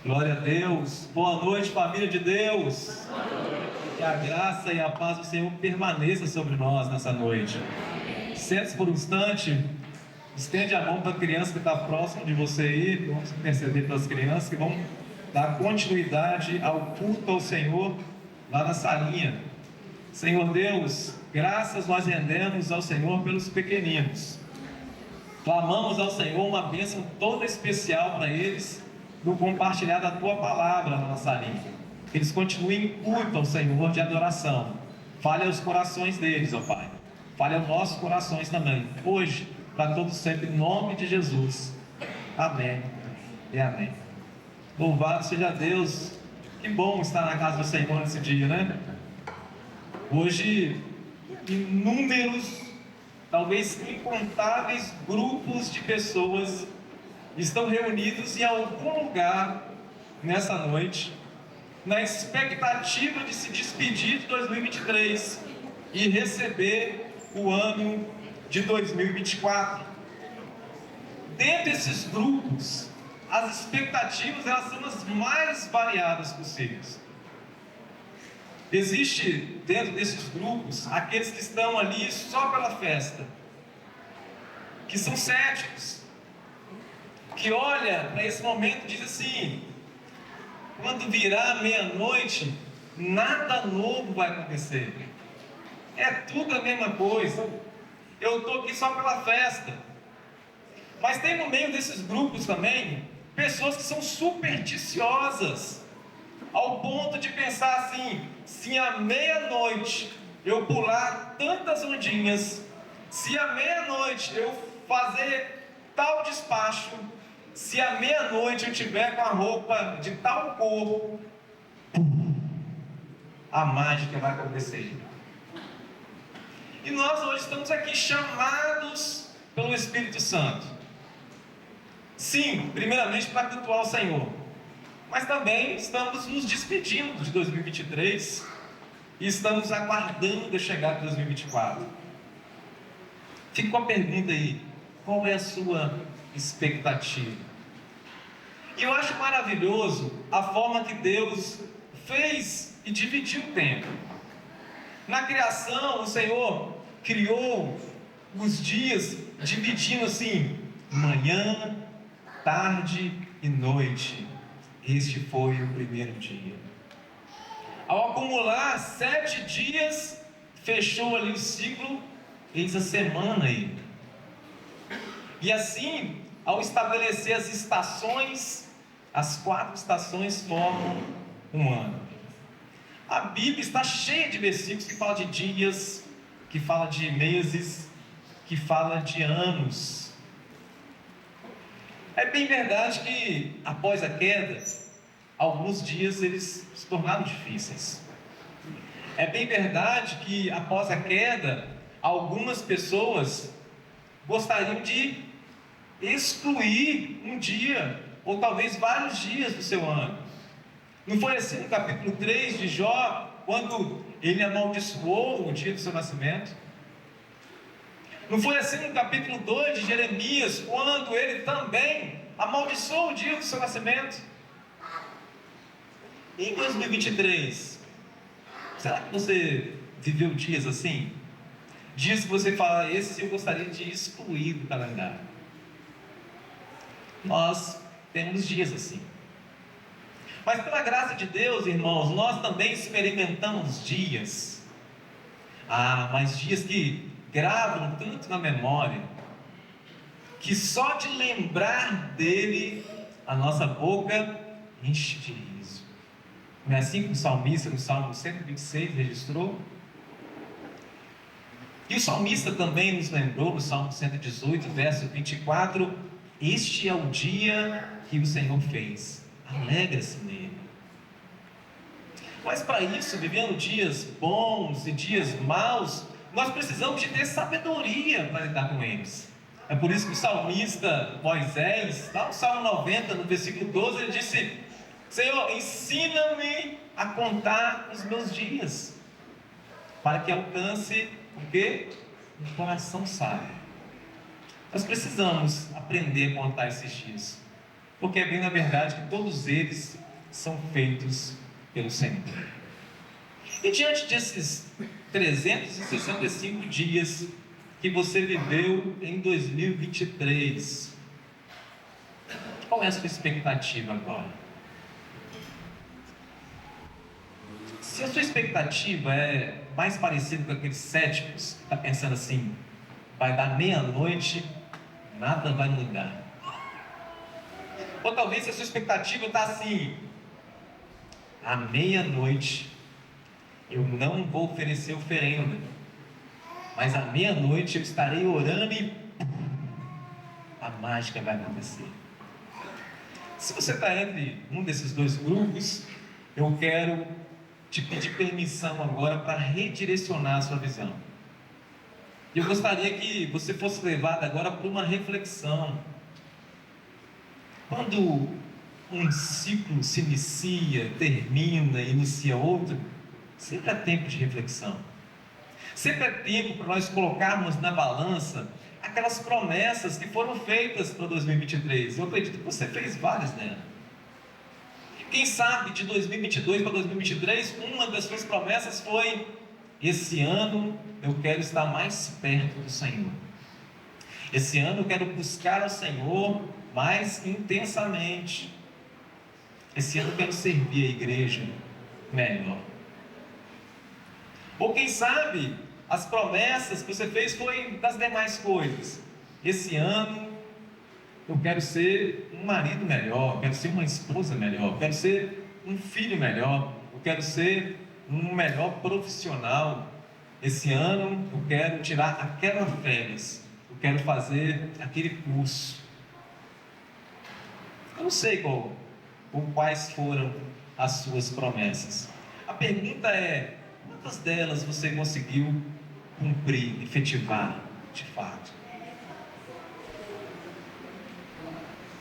Glória a Deus. Boa noite, família de Deus. Que a graça e a paz do Senhor permaneça sobre nós nessa noite. Sente-se por um instante, estende a mão para a criança que está próxima de você aí. Vamos interceder pelas crianças que vão dar continuidade ao culto ao Senhor lá na salinha. Senhor Deus, graças nós rendemos ao Senhor pelos pequeninos. Clamamos ao Senhor uma bênção toda especial para eles no compartilhar da Tua palavra na nossa língua. Que eles continuem em culto ao Senhor de adoração. Fale aos corações deles, ó Pai. Fale aos nossos corações também. Hoje, para todos sempre, em nome de Jesus. Amém e amém. Louvado seja Deus. Que bom estar na casa do Senhor nesse dia, né? Hoje, inúmeros, talvez incontáveis grupos de pessoas estão reunidos em algum lugar nessa noite, na expectativa de se despedir de 2023 e receber o ano de 2024. Dentro desses grupos, as expectativas elas são as mais variadas possíveis. Existe dentro desses grupos aqueles que estão ali só pela festa, que são céticos, que olha para esse momento e diz assim: quando virar meia-noite, nada novo vai acontecer, é tudo a mesma coisa, eu estou aqui só pela festa. Mas tem no meio desses grupos também pessoas que são supersticiosas, ao ponto de pensar assim: se à meia-noite eu pular tantas ondinhas, se à meia-noite eu fazer tal despacho, se à meia-noite eu tiver com a roupa de tal cor, a mágica vai acontecer. E nós hoje estamos aqui chamados pelo Espírito Santo. Sim, primeiramente para cultuar o Senhor, mas também estamos nos despedindo de 2023 e estamos aguardando a chegada de 2024. Fica com a pergunta aí: qual é a sua expectativa? E eu acho maravilhoso a forma que Deus fez e dividiu o tempo. Na criação, o Senhor criou os dias dividindo assim: manhã, tarde e noite. Este foi o primeiro dia. Ao acumular 7 dias, fechou ali o ciclo, eis a semana aí. E assim, ao estabelecer as estações, as 4 estações formam um ano. A Bíblia está cheia de versículos que falam de dias, que falam de meses, que falam de anos. É bem verdade que após a queda, alguns dias eles se tornaram difíceis. É bem verdade que após a queda, algumas pessoas gostariam de excluir um dia, ou talvez vários dias do seu ano. Não foi assim no capítulo 3 de Jó, quando ele amaldiçoou o dia do seu nascimento? Não foi assim no capítulo 2 de Jeremias, quando ele também amaldiçoou o dia do seu nascimento? Em 2023, será que você viveu dias assim? Dias que você fala: esse eu gostaria de excluir do calendário. Nós temos dias assim. Mas pela graça de Deus, irmãos, nós também experimentamos dias. Mas dias que gravam tanto na memória, que só de lembrar dele, a nossa boca enche de riso. Não é assim que o salmista, no Salmo 126, registrou? E o salmista também nos lembrou, no Salmo 118, verso 24: este é o dia que o Senhor fez, alegra-se nele. Mas para isso, vivendo dias bons e dias maus, nós precisamos de ter sabedoria para lidar com eles. É por isso que o salmista Moisés, lá no Salmo 90, no versículo 12, ele disse: Senhor, ensina-me a contar os meus dias, para que alcance o quê? Um coração sábio. Nós precisamos aprender a contar esses dias. Porque é bem na verdade que todos eles são feitos pelo Senhor. E diante desses 365 dias que você viveu em 2023, qual é a sua expectativa agora? Se a sua expectativa é mais parecida com aqueles céticos que está pensando assim, vai dar meia-noite, nada vai mudar. Ou talvez a sua expectativa está assim, à meia-noite eu não vou oferecer oferenda, mas à meia-noite eu estarei orando e a mágica vai acontecer. Se você está entre um desses dois grupos, eu quero te pedir permissão agora para redirecionar a sua visão. Eu gostaria que você fosse levado agora para uma reflexão. Quando um ciclo se inicia, termina, inicia outro, sempre é tempo de reflexão. Sempre é tempo para nós colocarmos na balança aquelas promessas que foram feitas para 2023. Eu acredito que você fez várias delas. Quem sabe de 2022 para 2023, uma das suas promessas foi: esse ano eu quero estar mais perto do Senhor. Esse ano eu quero buscar ao Senhor mais intensamente. Esse ano eu quero servir a igreja melhor. Ou quem sabe as promessas que você fez foi das demais coisas. Esse ano eu quero ser um marido melhor, eu quero ser uma esposa melhor, eu quero ser um filho melhor, eu quero ser um melhor profissional. Esse ano eu quero tirar aquelas férias, eu quero fazer aquele curso. Eu não sei quais foram as suas promessas. A pergunta é: quantas delas você conseguiu cumprir, efetivar de fato?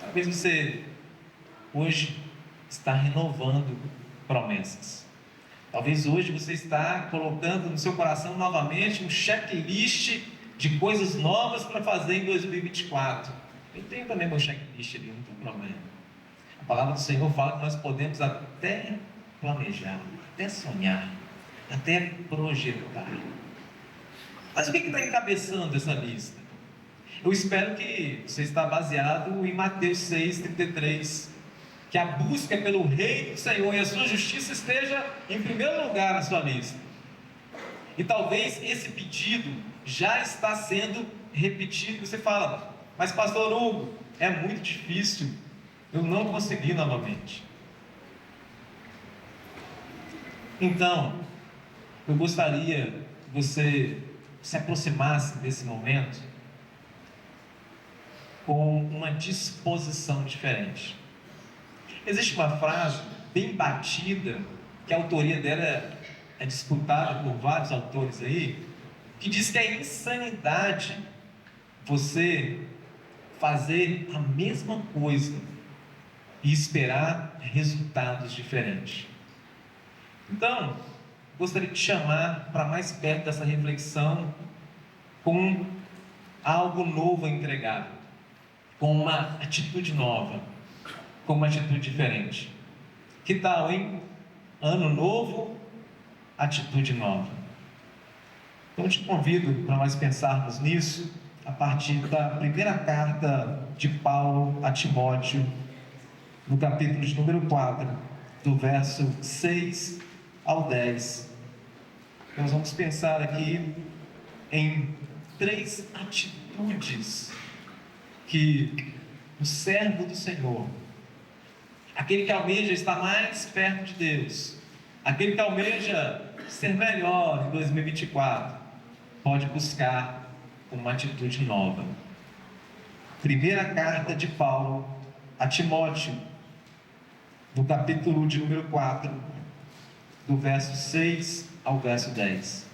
Talvez você hoje está renovando promessas. Talvez hoje você está colocando no seu coração novamente um checklist de coisas novas para fazer em 2024. Eu tenho também meu checklist ali, não tem problema. A palavra do Senhor fala que nós podemos até planejar, até sonhar, até projetar. Mas o que está encabeçando essa lista? Eu espero que você está baseado em Mateus 6,33, que a busca pelo Reino do Senhor e a sua justiça esteja em primeiro lugar na sua lista. E talvez esse pedido já está sendo repetido. Você fala: mas pastor Hugo, é muito difícil, eu não consegui novamente. Então, eu gostaria que você se aproximasse desse momento com uma disposição diferente. Existe uma frase bem batida, que a autoria dela é disputada por vários autores aí, que diz que é insanidade você fazer a mesma coisa e esperar resultados diferentes. Então, gostaria de te chamar para mais perto dessa reflexão com algo novo a entregar, com uma atitude nova, com uma atitude diferente. Que tal, hein? Ano novo, atitude nova. Então eu te convido para nós pensarmos nisso a partir da primeira carta de Paulo a Timóteo, no capítulo de número 4, do verso 6 ao 10. Nós vamos pensar aqui em 3 atitudes que o servo do Senhor, aquele que almeja estar mais perto de Deus, aquele que almeja ser melhor em 2024, pode buscar uma atitude nova. Primeira carta de Paulo a Timóteo, no capítulo de número 4, do verso 6 ao verso 10.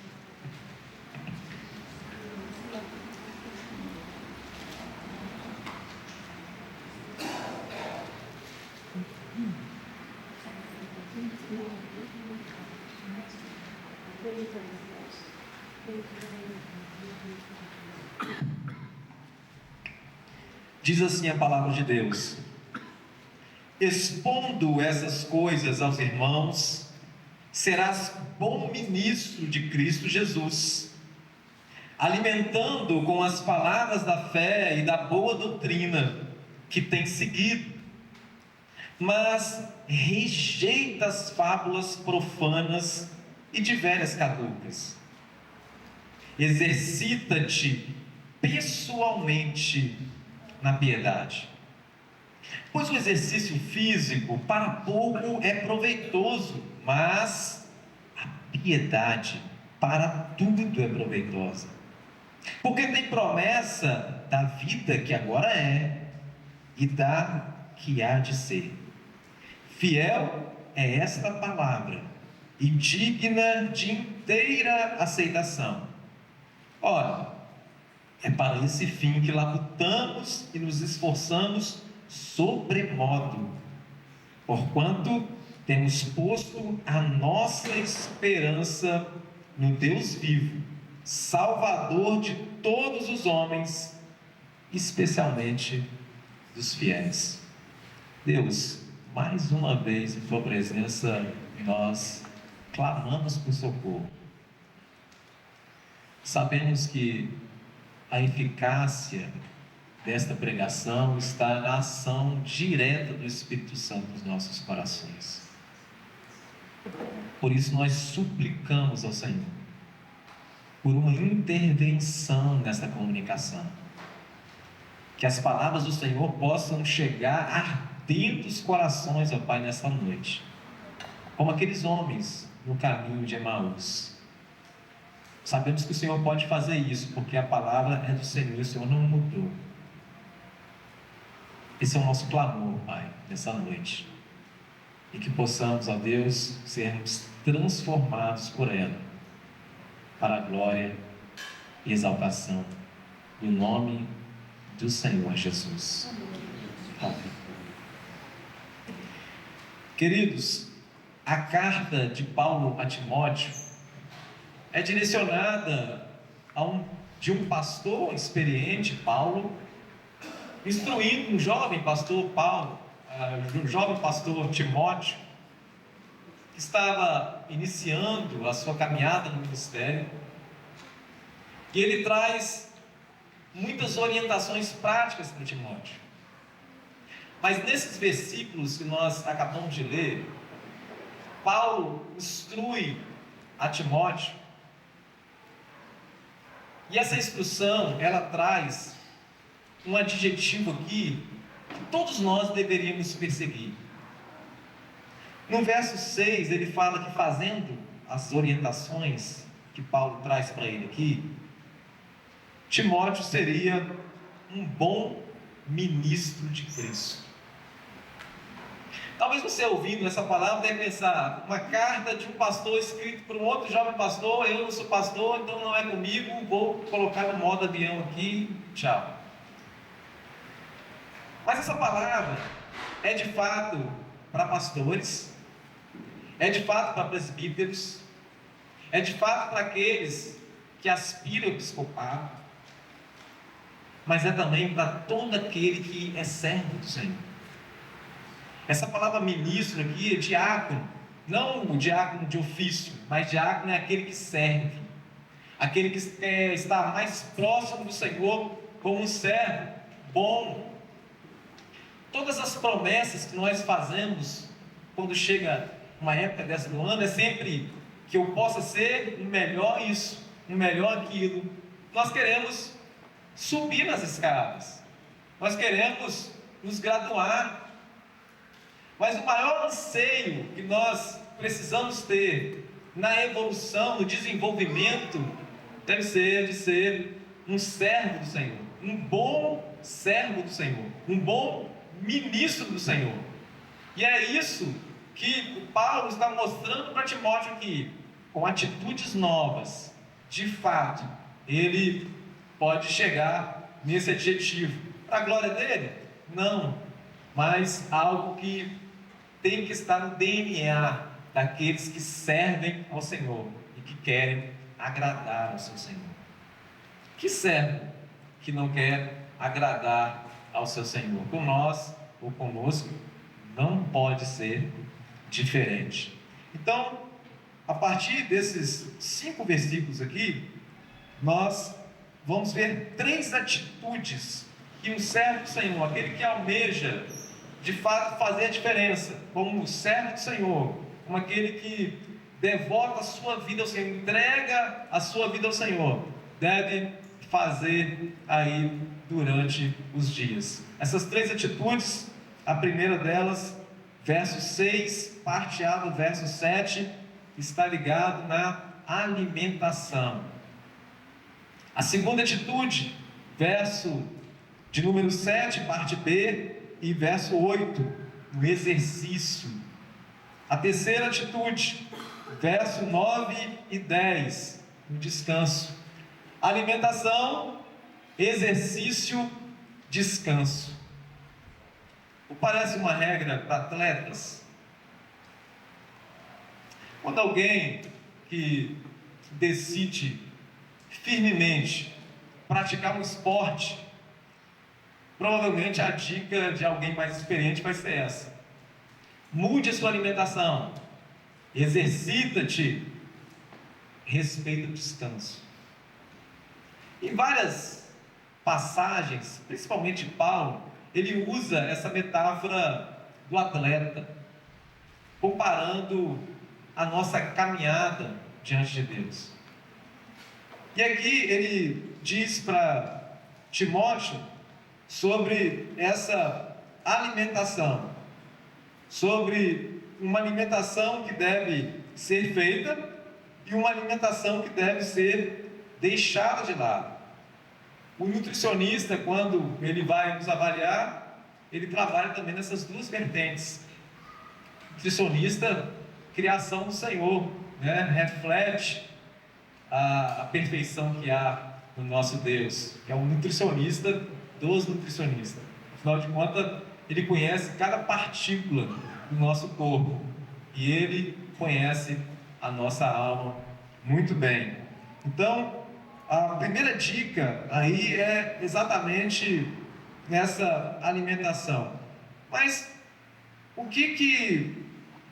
Diz assim a palavra de Deus: expondo essas coisas aos irmãos, serás bom ministro de Cristo Jesus, alimentando com as palavras da fé e da boa doutrina que tem seguido, mas rejeita as fábulas profanas e de velhas caducas. Exercita-te pessoalmente na piedade, pois o exercício físico para pouco é proveitoso, mas a piedade para tudo é proveitosa, porque tem promessa da vida que agora é e da que há de ser. Fiel é esta palavra e digna de inteira aceitação. Ora, é para esse fim que labutamos e nos esforçamos sobremodo, porquanto temos posto a nossa esperança no Deus vivo, Salvador de todos os homens, especialmente dos fiéis. Deus, mais uma vez em tua presença, nós clamamos por socorro. Sabemos que a eficácia desta pregação está na ação direta do Espírito Santo nos nossos corações. Por isso nós suplicamos ao Senhor por uma intervenção nessa comunicação, que as palavras do Senhor possam chegar ardendo os corações, ó Pai, nessa noite, como aqueles homens no caminho de Emaús. Sabemos que o Senhor pode fazer isso, porque a palavra é do Senhor e o Senhor não mudou. Esse é o nosso clamor, Pai, nessa noite. E que possamos, ó Deus, sermos transformados por ela, para a glória e exaltação do nome do Senhor Jesus. Amém. Queridos, a carta de Paulo a Timóteo é direcionada de um pastor experiente, Paulo, instruindo um jovem pastor um jovem pastor Timóteo, que estava iniciando a sua caminhada no ministério, e ele traz muitas orientações práticas para Timóteo. Mas nesses versículos que nós acabamos de ler, Paulo instrui a Timóteo, e essa instrução, ela traz um adjetivo aqui que todos nós deveríamos perseguir. No verso 6, ele fala que, fazendo as orientações que Paulo traz para ele aqui, Timóteo seria um bom ministro de Cristo. Talvez você ouvindo essa palavra deve pensar, uma carta de um pastor escrito por um outro jovem pastor, eu não sou pastor, então não é comigo, vou colocar no modo avião aqui, tchau. Mas essa palavra é de fato para pastores, é de fato para presbíteros, é de fato para aqueles que aspiram ao episcopado, mas é também para todo aquele que é servo do Senhor. Essa palavra ministro aqui é diácono, não o diácono de ofício, mas diácono é aquele que serve, aquele que está mais próximo do Senhor como um servo bom. Todas as promessas que nós fazemos quando chega uma época dessa do ano é sempre que eu possa ser um melhor isso, um melhor aquilo. Nós queremos subir nas escadas, nós queremos nos graduar, mas o maior anseio que nós precisamos ter na evolução, no desenvolvimento, deve ser de ser um servo do Senhor, um bom servo do Senhor, um bom ministro do Senhor. E é isso que Paulo está mostrando para Timóteo aqui, com atitudes novas. De fato, ele pode chegar nesse adjetivo. Para a glória dele? Não, mas algo que tem que estar no DNA daqueles que servem ao Senhor e que querem agradar ao seu Senhor. Que servo que não quer agradar ao seu Senhor? Com nós ou conosco, Não pode ser diferente. Então, a partir desses 5 versículos aqui, nós vamos ver 3 atitudes que um servo do Senhor, aquele que almeja de fato fazer a diferença, como servo do Senhor, como aquele que devota a sua vida ao Senhor, entrega a sua vida ao Senhor, deve fazer aí durante os dias. Essas 3 atitudes, a primeira delas, verso 6, parte A do verso 7, está ligado na alimentação. A segunda atitude, verso de número 7, parte B, e verso 8, no exercício. A terceira atitude, verso 9 e 10, no descanso. Alimentação, exercício, descanso. Não parece uma regra para atletas? Quando alguém que decide firmemente praticar um esporte, provavelmente a dica de alguém mais experiente vai ser essa: mude a sua alimentação, exercita-te, respeita o descanso. Em várias passagens, principalmente Paulo, ele usa essa metáfora do atleta, comparando a nossa caminhada diante de Deus. E aqui ele diz para Timóteo sobre essa alimentação, sobre uma alimentação que deve ser feita e uma alimentação que deve ser deixada de lado. O nutricionista, quando ele vai nos avaliar, ele trabalha também nessas 2 vertentes. Nutricionista, criação do Senhor, né? Reflete a perfeição que há no nosso Deus, que é um nutricionista dos nutricionistas. Afinal de contas, ele conhece cada partícula do nosso corpo e ele conhece a nossa alma muito bem. Então, a primeira dica aí é exatamente nessa alimentação. Mas o que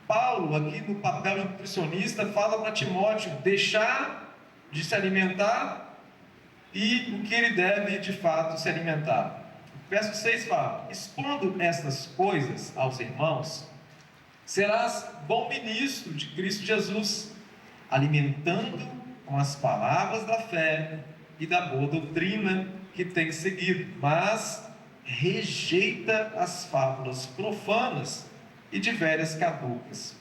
Paulo, aqui no papel de nutricionista, fala para Timóteo deixar de se alimentar e o que ele deve de fato se alimentar? O verso 6 fala: expondo estas coisas aos irmãos, serás bom ministro de Cristo Jesus, alimentando com as palavras da fé e da boa doutrina que tem seguido, mas rejeita as fábulas profanas e de velhas caducas.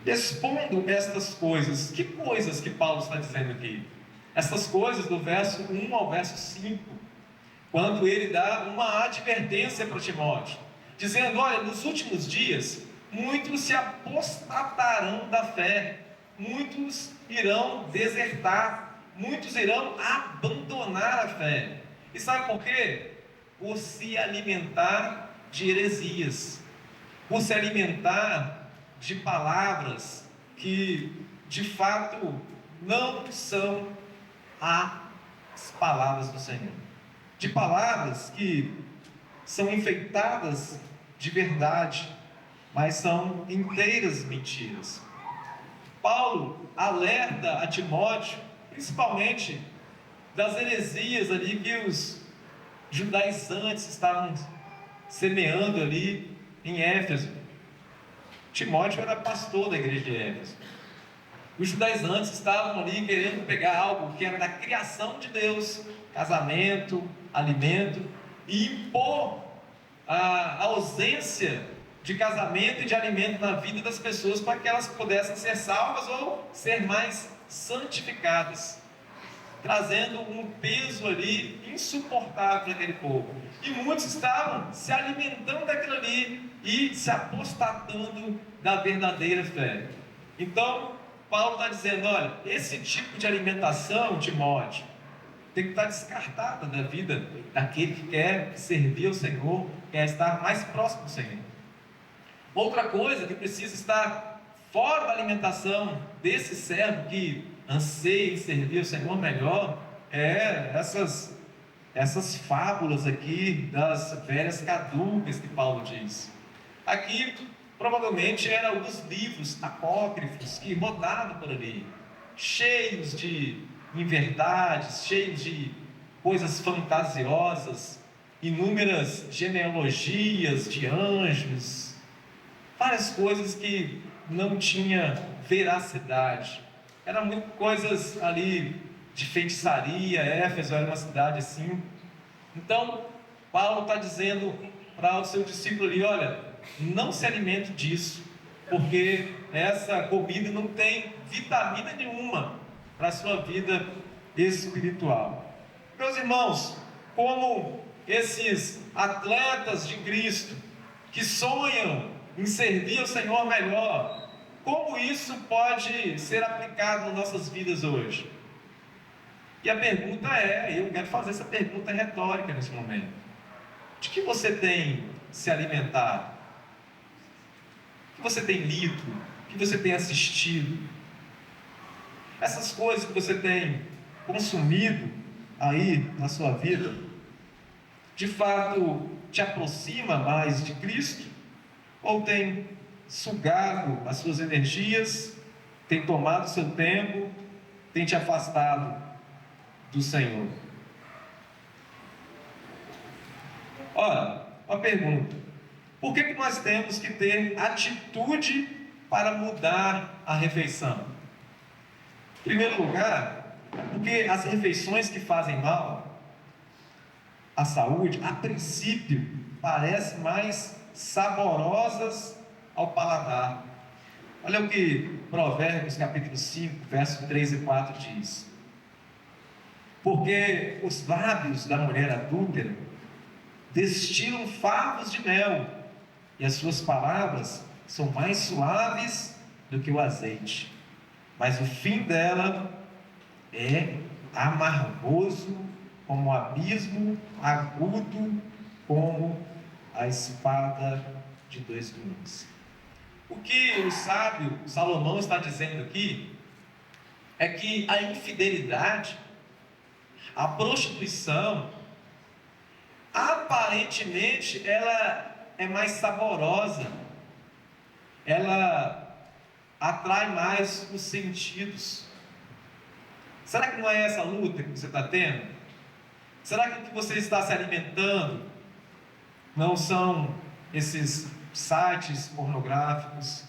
Expondo estas coisas, que coisas que Paulo está dizendo aqui? Essas coisas do verso 1 ao verso 5, quando ele dá uma advertência para Timóteo, dizendo: olha, nos últimos dias, muitos se apostatarão da fé, muitos irão desertar, muitos irão abandonar a fé. E sabe por quê? Por se alimentar de heresias, por se alimentar de palavras que de fato não são as palavras do Senhor, de palavras que são enfeitadas de verdade, mas são inteiras mentiras. Paulo alerta a Timóteo, principalmente das heresias ali que os judaizantes estavam semeando ali em Éfeso. Timóteo era pastor da igreja de Éfeso. Os judaizantes estavam ali querendo pegar algo que era da criação de Deus, casamento, alimento, e impor a ausência de casamento e de alimento na vida das pessoas para que elas pudessem ser salvas ou ser mais santificadas, trazendo um peso ali insuportável para aquele povo. E muitos estavam se alimentando daquilo ali e se apostatando da verdadeira fé. Então, Paulo está dizendo: olha, esse tipo de alimentação, Timóteo, tem que estar descartada da vida daquele que quer servir ao Senhor, quer estar mais próximo do Senhor. Outra coisa que precisa estar fora da alimentação desse servo que anseia em servir ao Senhor melhor, é essas essas fábulas aqui das velhas caducas que Paulo diz. Aqui, provavelmente, eram os livros apócrifos que rodavam por ali, cheios de inverdades, cheios de coisas fantasiosas, inúmeras genealogias de anjos, várias coisas que não tinha veracidade. Eram muito coisas ali de feitiçaria. Éfeso era uma cidade assim. Então, Paulo está dizendo para o seu discípulo ali: olha, não se alimente disso, porque essa comida não tem vitamina nenhuma para a sua vida espiritual. Meus irmãos, como esses atletas de Cristo que sonham em servir ao Senhor melhor, como isso pode ser aplicado nas nossas vidas hoje? E a pergunta é, eu quero fazer essa pergunta retórica nesse momento: de que você tem se alimentado? O que você tem lido? O que você tem assistido? Essas coisas que você tem consumido aí na sua vida, de fato te aproxima mais de Cristo? Ou tem sugado as suas energias, tem tomado o seu tempo, tem te afastado do Senhor? Ora, uma pergunta: por que nós temos que ter atitude para mudar a refeição? Em primeiro lugar, porque as refeições que fazem mal à saúde, a princípio, parecem mais saborosas ao paladar. Olha o que Provérbios capítulo 5, versos 3 e 4 diz: porque os lábios da mulher adúltera destilam favos de mel, e as suas palavras são mais suaves do que o azeite, mas o fim dela é amargoso como o abismo, agudo como a espada de dois gumes. O que o sábio Salomão está dizendo aqui é que a infidelidade, a prostituição, aparentemente ela é mais saborosa, ela atrai mais os sentidos. Será que não é essa luta que você está tendo? Será que o que você está se alimentando não são esses sites pornográficos,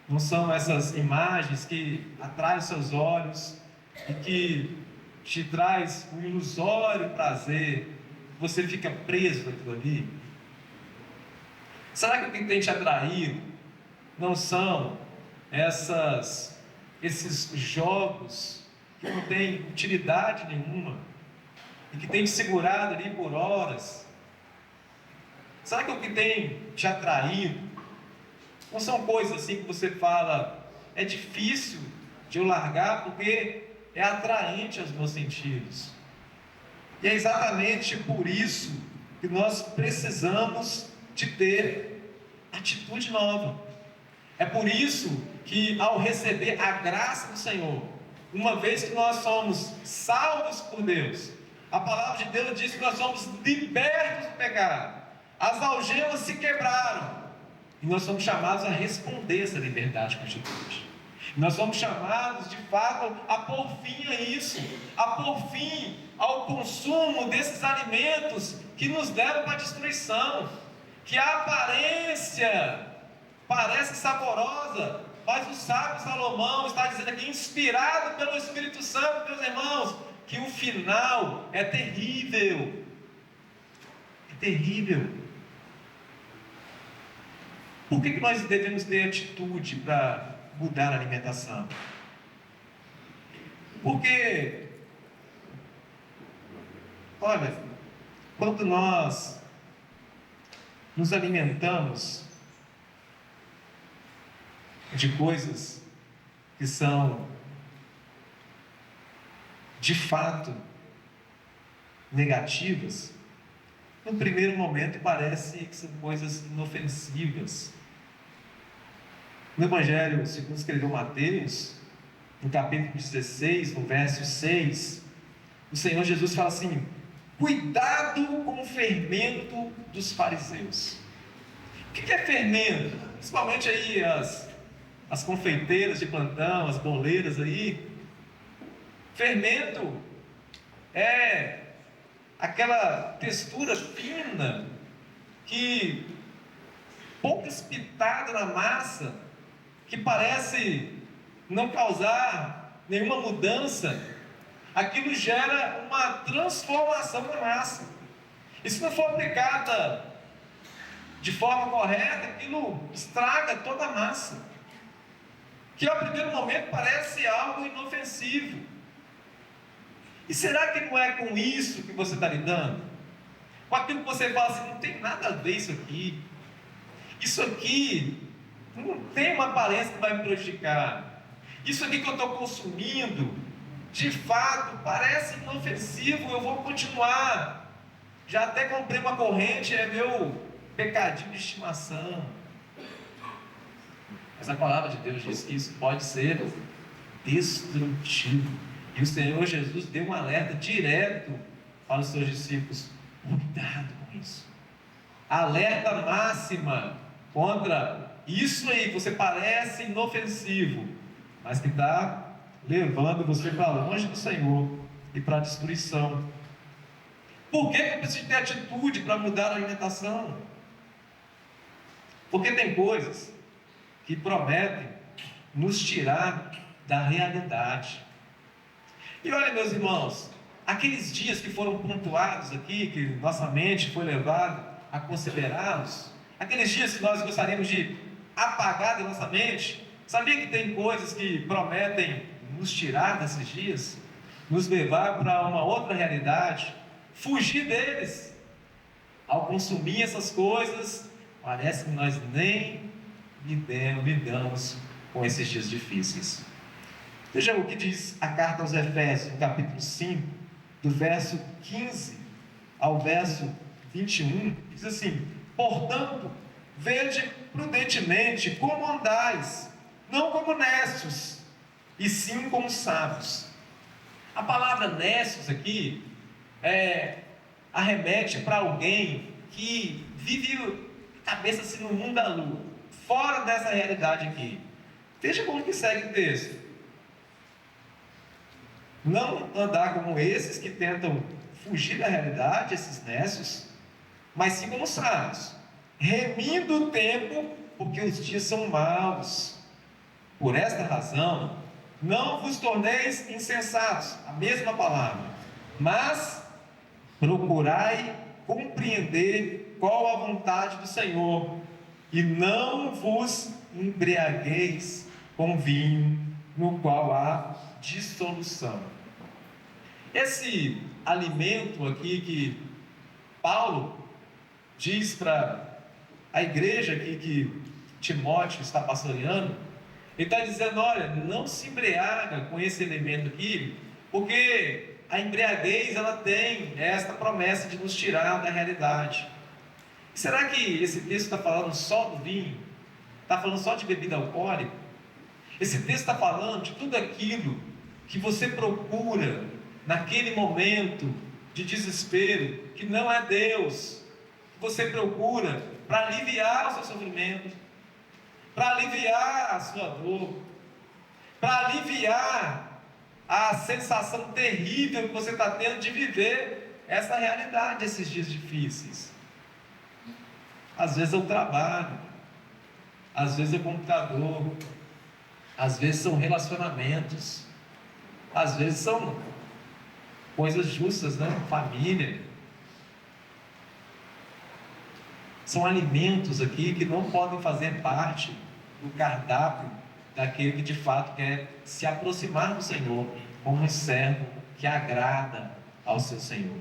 não são essas imagens que atraem os seus olhos e que te traz um ilusório prazer, você fica preso naquilo ali? Será que o que tem te atraído não são esses jogos que não têm utilidade nenhuma e que tem te segurado ali por horas? Será que o que tem te atraído não são coisas assim que você fala: é difícil de eu largar porque é atraente aos meus sentidos? E é exatamente por isso que nós precisamos de ter atitude nova. É por isso que, ao receber a graça do Senhor, uma vez que nós somos salvos por Deus, a palavra de Deus diz que nós somos libertos do pecado, as algemas se quebraram, e nós somos chamados a responder essa liberdade com atitude. Nós somos chamados, de fato, a pôr fim a isso, a pôr fim ao consumo desses alimentos que nos levam para a destruição, que a aparência parece saborosa, mas o sábio Salomão está dizendo aqui, inspirado pelo Espírito Santo, meus irmãos, que o final é terrível. É terrível. Por que nós devemos ter atitude para mudar a alimentação? Porque, olha, quando nós nos alimentamos de coisas que são de fato negativas, no primeiro momento parece que são coisas inofensivas. No Evangelho segundo escreveu Mateus, no capítulo 16, no verso 6, o Senhor Jesus fala assim: Cuidado com o fermento dos fariseus. O que é fermento? Principalmente aí as confeiteiras de plantão, as boleiras aí. Fermento é aquela textura fina que poucas pitadas na massa, que parece não causar nenhuma mudança, aquilo gera uma transformação na massa. E se não for aplicada de forma correta, aquilo estraga toda a massa, que ao primeiro momento parece algo inofensivo. E será que não é com isso que você está lidando? Com aquilo que você fala assim, não tem nada a ver isso aqui. Isso aqui não tem uma aparência que vai me prejudicar. Isso aqui que eu estou consumindo, de fato, parece inofensivo, eu vou continuar. Já até comprei uma corrente, é meu pecadinho de estimação. Mas a palavra de Deus diz que isso pode ser destrutivo. E o Senhor Jesus deu um alerta direto para os seus discípulos: cuidado com isso. Alerta máxima contra isso aí, que você parece inofensivo, mas que está levando você para longe do Senhor e para a destruição. Por que eu preciso ter atitude para mudar a alimentação? Porque tem coisas que prometem nos tirar da realidade. E olha, meus irmãos, aqueles dias que foram pontuados aqui, que nossa mente foi levada a considerá-los, aqueles dias que nós gostaríamos de apagar da nossa mente, sabia que tem coisas que prometem nos tirar desses dias, nos levar para uma outra realidade, fugir deles? Ao consumir essas coisas, parece que nós nem lidamos com esses dias difíceis. Veja o que diz a carta aos Efésios, no capítulo 5, do verso 15 ao verso 21, diz assim: portanto, vede prudentemente como andais, não como necios, e sim como sábios. A palavra necios aqui arremete para alguém que vive cabeça assim no mundo da lua, fora dessa realidade aqui. Veja como que segue o texto: não andar como esses que tentam fugir da realidade, esses nécios, mas sim como sábios, remindo o tempo, porque os dias são maus. Por esta razão, não vos torneis insensatos, a mesma palavra, mas procurai compreender qual a vontade do Senhor, e não vos embriagueis com vinho, no qual há dissolução. Esse alimento aqui que Paulo diz para a igreja aqui que Timóteo está pastoreando, ele está dizendo: olha, não se embriaga com esse elemento aqui, porque a embriaguez ela tem esta promessa de nos tirar da realidade. Será que esse texto está falando só do vinho? Está falando só de bebida alcoólica? Esse texto está falando de tudo aquilo que você procura naquele momento de desespero, que não é Deus, que você procura para aliviar o seu sofrimento, para aliviar a sua dor, para aliviar a sensação terrível que você está tendo de viver essa realidade, esses dias difíceis. Às vezes é o trabalho, às vezes é o computador, às vezes são relacionamentos, às vezes são coisas justas, né? Família. São alimentos aqui que não podem fazer parte do cardápio daquele que de fato quer se aproximar do Senhor como um servo que agrada ao seu Senhor.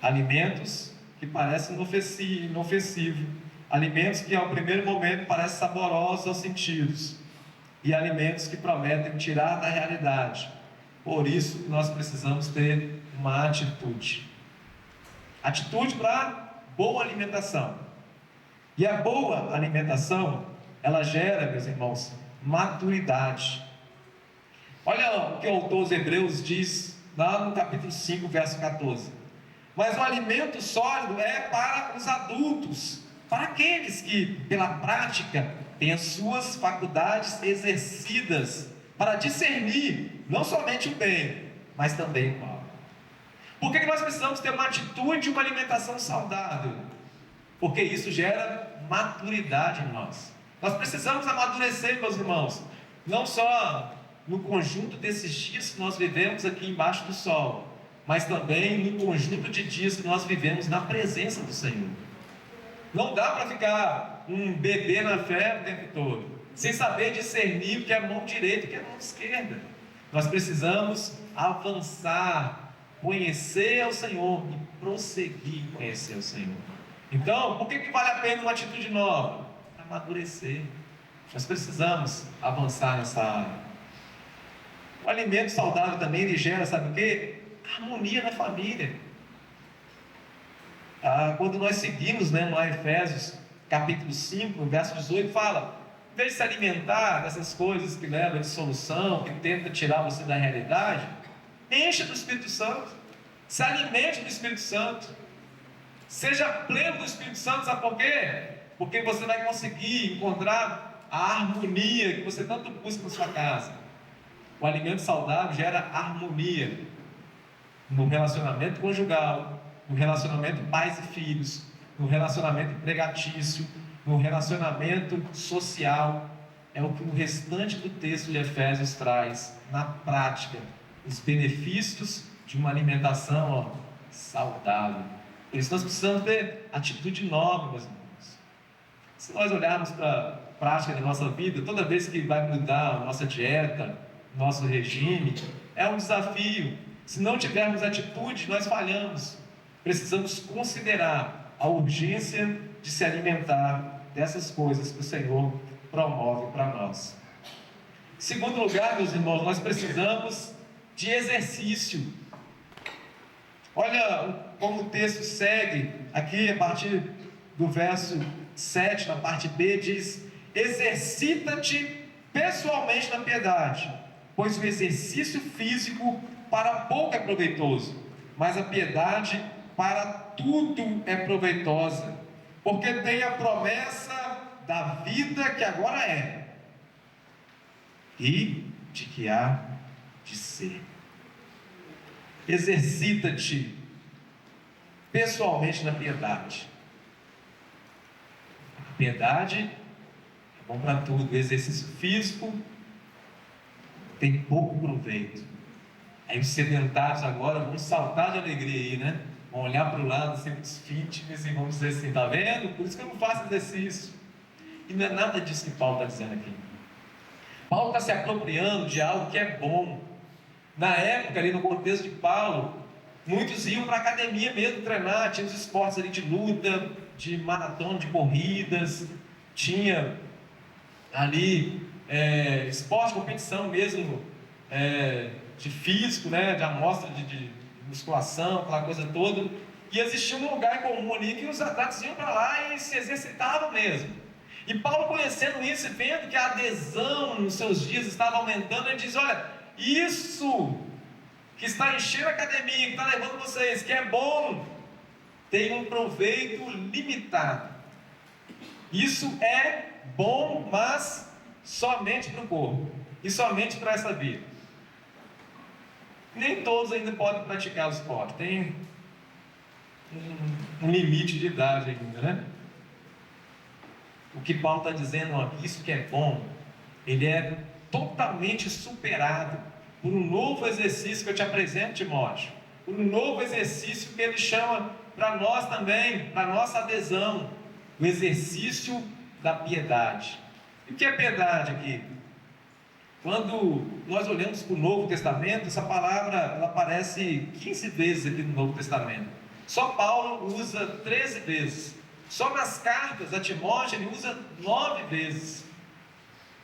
Alimentos que parecem inofensivos, alimentos que ao primeiro momento parecem saborosos aos sentidos, e alimentos que prometem tirar da realidade. Por isso nós precisamos ter uma atitude para boa alimentação. E a boa alimentação, ela gera, meus irmãos, maturidade. Olha o que o autor aos Hebreus diz lá no capítulo 5, verso 14. Mas o alimento sólido é para os adultos, para aqueles que, pela prática, têm as suas faculdades exercidas para discernir não somente o bem, mas também o mal. Por que nós precisamos ter uma atitude e uma alimentação saudável? Porque isso gera maturidade em nós. Nós precisamos amadurecer, meus irmãos, não só no conjunto desses dias que nós vivemos aqui embaixo do sol, mas também no conjunto de dias que nós vivemos na presença do Senhor. Não dá para ficar um bebê na fé o tempo todo, sem saber discernir o que é mão direita e o que é mão esquerda. Nós precisamos avançar, conhecer o Senhor e prosseguir em conhecer o Senhor. Então, por que vale a pena uma atitude nova? Para amadurecer. Nós precisamos avançar nessa área. O alimento saudável também, ele gera, sabe o quê? Harmonia na família. Quando nós seguimos, lá em Efésios, capítulo 5, verso 18, fala: em vez de se alimentar dessas coisas que levam à dissolução, que tenta tirar você da realidade, encha do Espírito Santo, se alimente do Espírito Santo, seja pleno do Espírito Santo. Sabe por quê? Porque você vai conseguir encontrar a harmonia que você tanto busca na sua casa. O alimento saudável gera harmonia no relacionamento conjugal, no relacionamento pais e filhos, no relacionamento empregatício, no relacionamento social. É o que o restante do texto de Efésios traz na prática, os benefícios de uma alimentação saudável. Por isso nós precisamos ter atitude nova, meus irmãos. Se nós olharmos para a prática da nossa vida, toda vez que vai mudar a nossa dieta, nosso regime, é um desafio. Se não tivermos atitude, nós falhamos. Precisamos considerar a urgência de se alimentar dessas coisas que o Senhor promove para nós. Em segundo lugar, meus irmãos, nós precisamos de exercício. Olha como o texto segue aqui a partir do verso 7, na parte B, diz: exercita-te pessoalmente na piedade, pois o exercício físico para pouco é proveitoso, mas a piedade para tudo é proveitosa, porque tem a promessa da vida que agora é e de que há de ser. Exercita-te pessoalmente na piedade. A piedade é bom para tudo. O exercício físico tem pouco proveito. Aí os sedentários agora vão saltar de alegria aí, né? Vão olhar para o lado sempre dos fitness e vão dizer assim: tá vendo? Por isso que eu não faço exercício. E não é nada disso que Paulo está dizendo aqui. Paulo está se apropriando de algo que é bom. Na época, ali no contexto de Paulo, muitos iam para a academia mesmo treinar, tinha os esportes ali de luta, de maratona, de corridas, tinha ali esporte de competição mesmo, de físico, de amostra de musculação, aquela coisa toda. E existia um lugar comum ali que os atletas iam para lá e se exercitavam mesmo. E Paulo, conhecendo isso e vendo que a adesão nos seus dias estava aumentando, ele diz: olha, isso que está enchendo a academia, que está levando vocês, que é bom, tem um proveito limitado. Isso é bom, mas somente para o corpo e somente para essa vida. Nem todos ainda podem praticar o esporte, tem um limite de idade ainda, né? O que Paulo está dizendo aqui, isso que é bom, ele é totalmente superado por um novo exercício que eu te apresento, Timóteo, por um novo exercício que ele chama para nós também, para nossa adesão, o exercício da piedade. E o que é piedade aqui? Quando nós olhamos para o Novo Testamento, essa palavra ela aparece 15 vezes aqui no Novo Testamento. Só Paulo usa 13 vezes. Só nas cartas a Timóteo ele usa 9 vezes.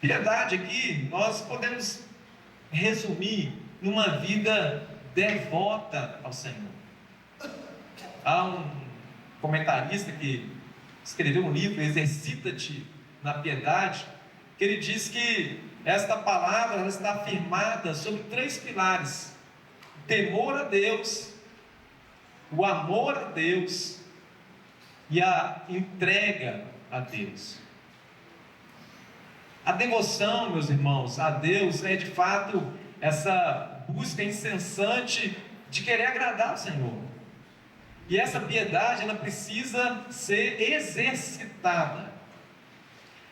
Piedade aqui nós podemos resumir numa vida devota ao Senhor. Há um comentarista que escreveu um livro, Exercita-te na Piedade, que ele diz que esta palavra ela está firmada sobre 3 pilares. temor a Deus, o amor a Deus e a entrega a Deus. A devoção, meus irmãos, a Deus é de fato essa busca incessante de querer agradar o Senhor. E essa piedade, ela precisa ser exercitada.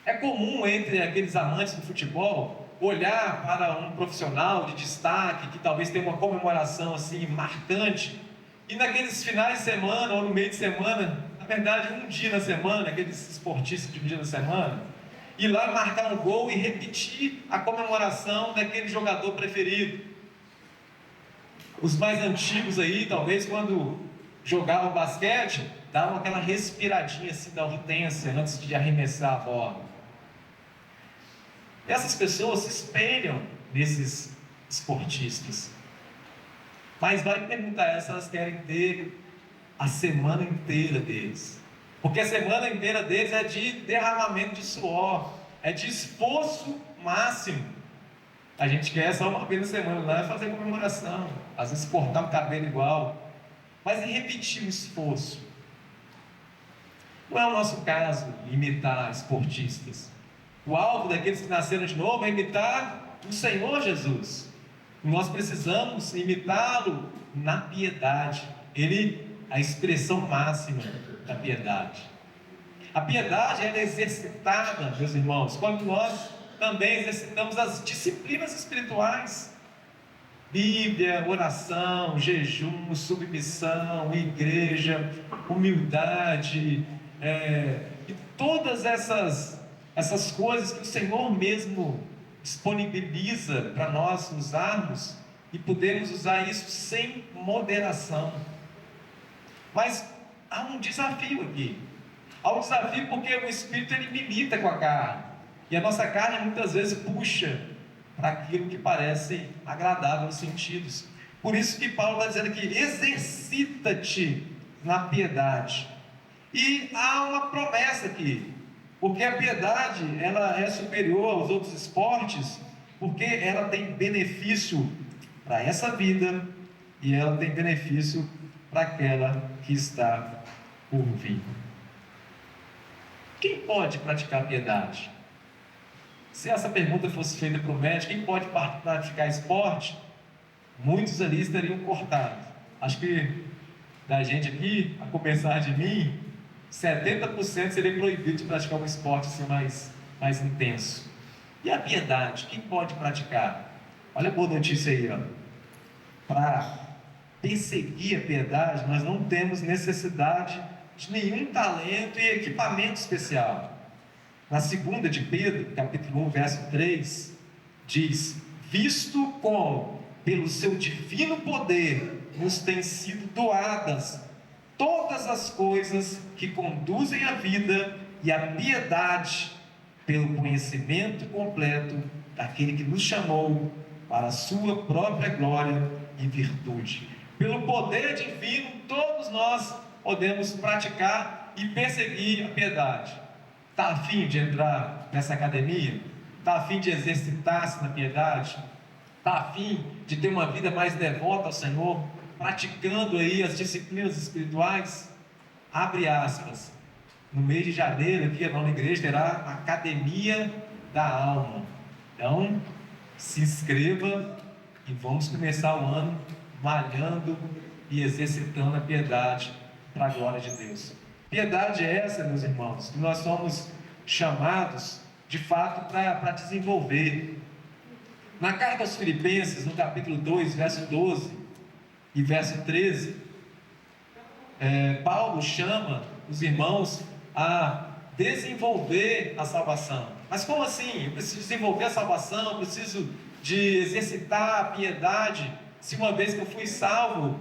É comum entre aqueles amantes do futebol olhar para um profissional de destaque que talvez tenha uma comemoração assim marcante, e naqueles finais de semana ou no meio de semana, na verdade um dia na semana, aqueles esportistas de um dia na semana, ir lá marcar um gol e repetir a comemoração daquele jogador preferido. Os mais antigos aí, talvez quando jogavam basquete, davam aquela respiradinha assim da urgência antes de arremessar a bola. Essas pessoas se espelham nesses esportistas. Mas vai perguntar se elas querem ter a semana inteira deles. Porque a semana inteira deles é de derramamento de suor, é de esforço máximo. A gente quer só uma vez na semana lá fazer comemoração, às vezes cortar o cabelo igual, mas em repetir o esforço. Não é o nosso caso imitar esportistas. O alvo daqueles que nasceram de novo é imitar o Senhor Jesus. Nós precisamos imitá-lo na piedade. Ele é a expressão máxima da piedade. A piedade é exercitada, meus irmãos, quando nós também exercitamos as disciplinas espirituais. Bíblia, oração, jejum, submissão, igreja, humildade, e todas essas coisas que o Senhor mesmo disponibiliza para nós usarmos e podermos usar isso sem moderação. Mas há um desafio aqui. Há um desafio porque o Espírito ele milita com a carne. E a nossa carne muitas vezes puxa para aquilo que parece agradável aos sentidos. Por isso que Paulo está dizendo aqui: exercita-te na piedade. E há uma promessa aqui. Porque a piedade, ela é superior aos outros esportes, porque ela tem benefício para essa vida e ela tem benefício para aquela que está por vir. Quem pode praticar piedade? Se essa pergunta fosse feita para o médico, quem pode praticar esporte? Muitos ali estariam cortados. Acho que da gente aqui, a começar de mim, 70% seria proibido de praticar um esporte assim mais intenso. E a piedade, quem pode praticar? Olha a boa notícia aí, ó. Para perseguir a piedade, nós não temos necessidade de nenhum talento e equipamento especial. Na segunda de Pedro, capítulo 1, verso 3, diz: visto como, pelo seu divino poder, nos têm sido doadas todas as coisas que conduzem à vida e à piedade, pelo conhecimento completo daquele que nos chamou para a sua própria glória e virtude. Pelo poder divino, todos nós podemos praticar e perseguir a piedade. Está a fim de entrar nessa academia? Está a fim de exercitar-se na piedade? Está a fim de ter uma vida mais devota ao Senhor, praticando aí as disciplinas espirituais? Abre aspas. No mês de janeiro, aqui na igreja, terá a Academia da Alma. Então, se inscreva e vamos começar o ano malhando e exercitando a piedade para a glória de Deus. Piedade é essa, meus irmãos, que nós somos chamados, de fato, para desenvolver. Na carta aos Filipenses, no capítulo 2, verso 12 e verso 13, Paulo chama os irmãos a desenvolver a salvação. Mas como assim? Eu preciso desenvolver a salvação, eu preciso de exercitar a piedade, se uma vez que eu fui salvo.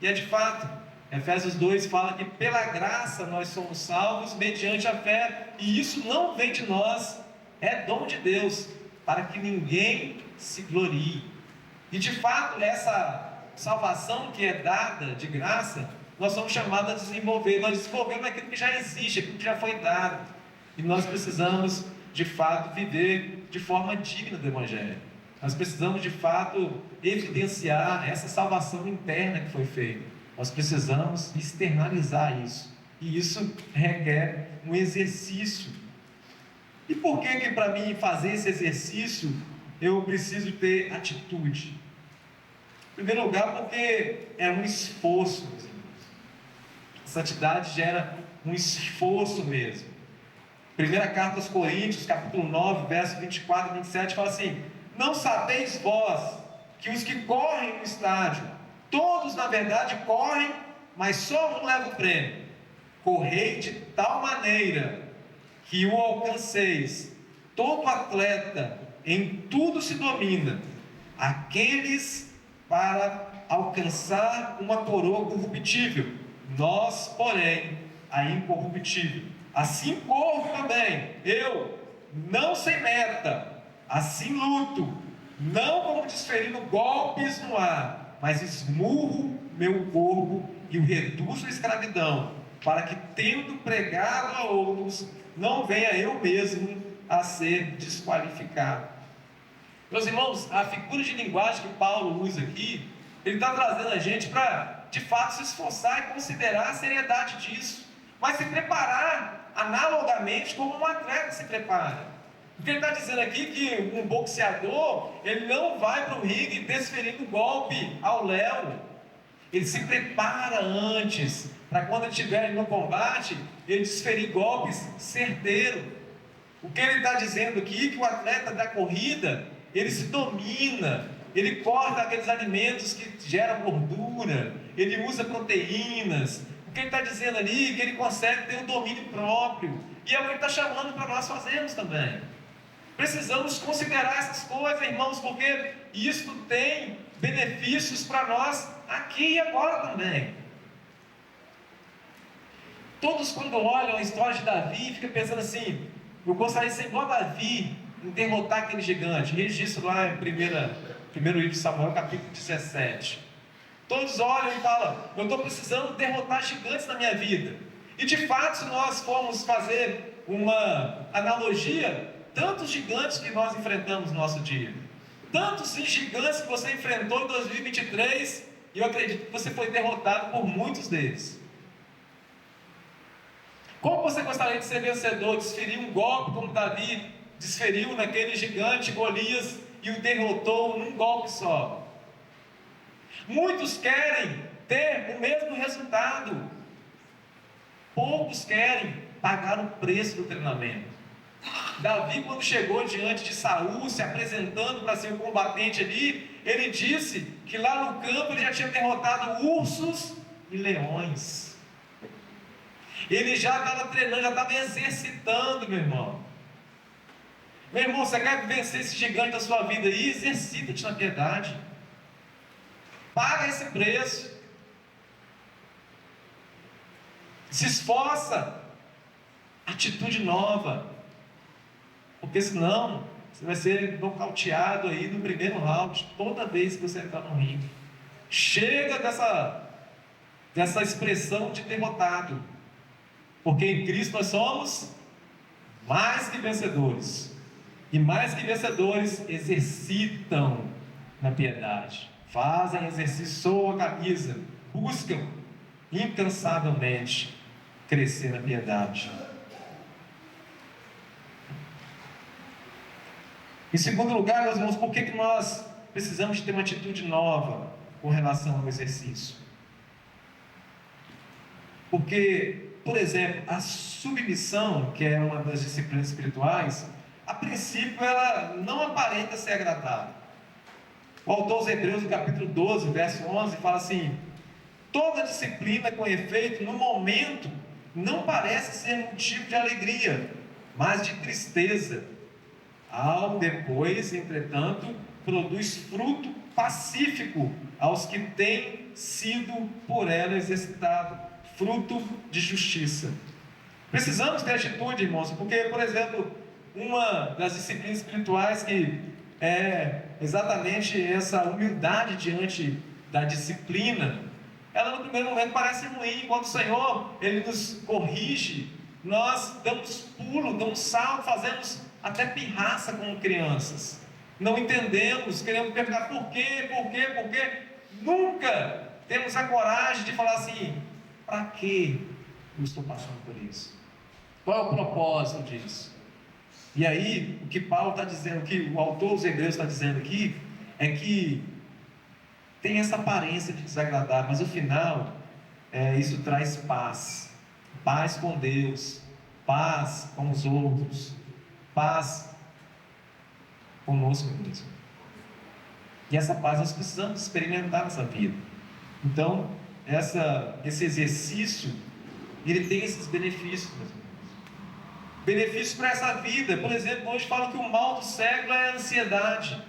E é de fato, Efésios 2 fala que pela graça nós somos salvos mediante a fé, e isso não vem de nós, é dom de Deus, para que ninguém se glorie. E de fato, essa salvação que é dada de graça, nós somos chamados a desenvolver. Nós desenvolvemos aquilo que já existe, aquilo que já foi dado. E nós precisamos, de fato, viver de forma digna do Evangelho. Nós precisamos de fato evidenciar essa salvação interna que foi feita. Nós precisamos externalizar isso. E isso requer um exercício. E por que para mim fazer esse exercício eu preciso ter atitude? Em primeiro lugar, porque é um esforço, meus irmãos. A santidade gera um esforço mesmo. Primeira carta aos Coríntios, capítulo 9, verso 24 e 27, fala assim: não sabeis vós que os que correm no estádio, todos na verdade correm, mas só um leva o prêmio. Correi de tal maneira que o alcanceis. Todo atleta em tudo se domina. Aqueles para alcançar uma coroa corruptível, nós, porém, a incorruptível. Assim corro também, eu, não sem meta, assim luto, não como desferindo golpes no ar, mas esmurro meu corpo e o reduzo à escravidão, para que, tendo pregado a outros, não venha eu mesmo a ser desqualificado. Meus irmãos, a figura de linguagem que Paulo usa aqui, ele está trazendo a gente para, de fato, se esforçar e considerar a seriedade disso, mas se preparar analogamente como um atleta se prepara. Porque ele está dizendo aqui que um boxeador, ele não vai para o ringue desferindo golpe ao léu. Ele se prepara antes, para quando ele estiver no combate, ele desferir golpes certeiros. O que ele está dizendo aqui, que o atleta da corrida, ele se domina, ele corta aqueles alimentos que geram gordura, ele usa proteínas. O que ele está dizendo ali, que ele consegue ter um domínio próprio. E é o que ele está chamando para nós fazermos também. Precisamos considerar essas coisas, irmãos, porque isso tem benefícios para nós aqui e agora também. Todos, quando olham a história de Davi, ficam pensando assim: eu gostaria de ser igual a Davi, em derrotar aquele gigante. Registro lá em primeiro livro de Samuel, capítulo 17. Todos olham e falam: eu estou precisando derrotar gigantes na minha vida. E de fato, se nós formos fazer uma analogia, tantos gigantes que nós enfrentamos no nosso dia, tantos gigantes que você enfrentou em 2023, e eu acredito que você foi derrotado por muitos deles. Como você gostaria de ser vencedor, desferir um golpe como Davi desferiu naquele gigante Golias e o derrotou num golpe só? Muitos querem ter o mesmo resultado, poucos querem pagar o preço do treinamento. Davi, quando chegou diante de Saul, se apresentando para ser um combatente ali, ele disse que lá no campo ele já tinha derrotado ursos e leões. Ele já estava treinando, já estava exercitando, meu irmão. Meu irmão, você quer vencer esse gigante da sua vida aí? Exercita-te na piedade. Paga esse preço. Se esforça. Atitude nova. Porque senão você vai ser nocauteado aí no primeiro round, toda vez que você entrar no ringue. Chega dessa expressão de derrotado. Porque em Cristo nós somos mais que vencedores. E mais que vencedores exercitam na piedade. Fazem exercício, soam a camisa, buscam incansavelmente crescer na piedade. Em segundo lugar, meus irmãos, por que nós precisamos ter uma atitude nova com relação ao exercício? Porque, por exemplo, a submissão, que é uma das disciplinas espirituais, a princípio ela não aparenta ser agradável. O autor aos Hebreus, no capítulo 12, verso 11, fala assim: toda disciplina com efeito no momento não parece ser motivo de alegria, mas de tristeza. Ao depois, entretanto, produz fruto pacífico aos que têm sido por ela exercitado, fruto de justiça. Precisamos ter atitude, irmãos, porque, por exemplo, uma das disciplinas espirituais que é exatamente essa humildade diante da disciplina, ela no primeiro momento parece ruim. Quando o Senhor Ele nos corrige, nós damos pulo, damos salto, fazemos até pirraça como crianças. não entendemos, queremos perguntar por quê, por quê, por quê. Nunca temos a coragem de falar assim: para que eu estou passando por isso? Qual é o propósito disso? E aí, o que Paulo está dizendo, o que o autor dos Hebreus está dizendo aqui, é que tem essa aparência de desagradável, mas no final, isso traz paz. Paz com Deus, paz com os outros, paz conosco mesmo. E essa paz nós precisamos experimentar nessa vida. Então, esse exercício, ele tem esses benefícios, meus irmãos. Benefícios para essa vida. Por exemplo, hoje falam que o mal do século é a ansiedade.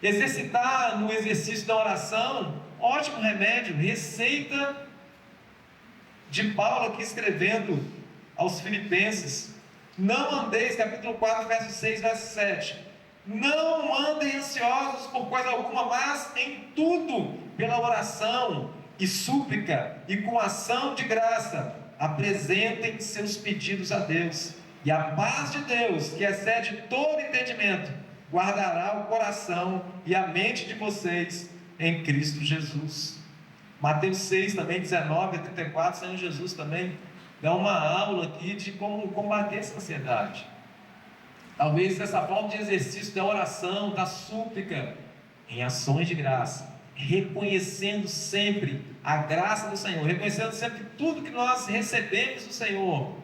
Exercitar no exercício da oração, ótimo remédio, receita de Paulo aqui escrevendo aos Filipenses. Não andeis, capítulo 4, verso 6, verso 7. Não andem ansiosos por coisa alguma, mas em tudo, pela oração e súplica e com ação de graça, apresentem seus pedidos a Deus. E a paz de Deus, que excede todo entendimento, guardará o coração e a mente de vocês em Cristo Jesus. Mateus 6 também, 19 a 34, Senhor Jesus também dá uma aula aqui de como combater essa ansiedade. Talvez essa forma de exercício da oração, da súplica, em ações de graça, reconhecendo sempre a graça do Senhor, reconhecendo sempre que tudo que nós recebemos do Senhor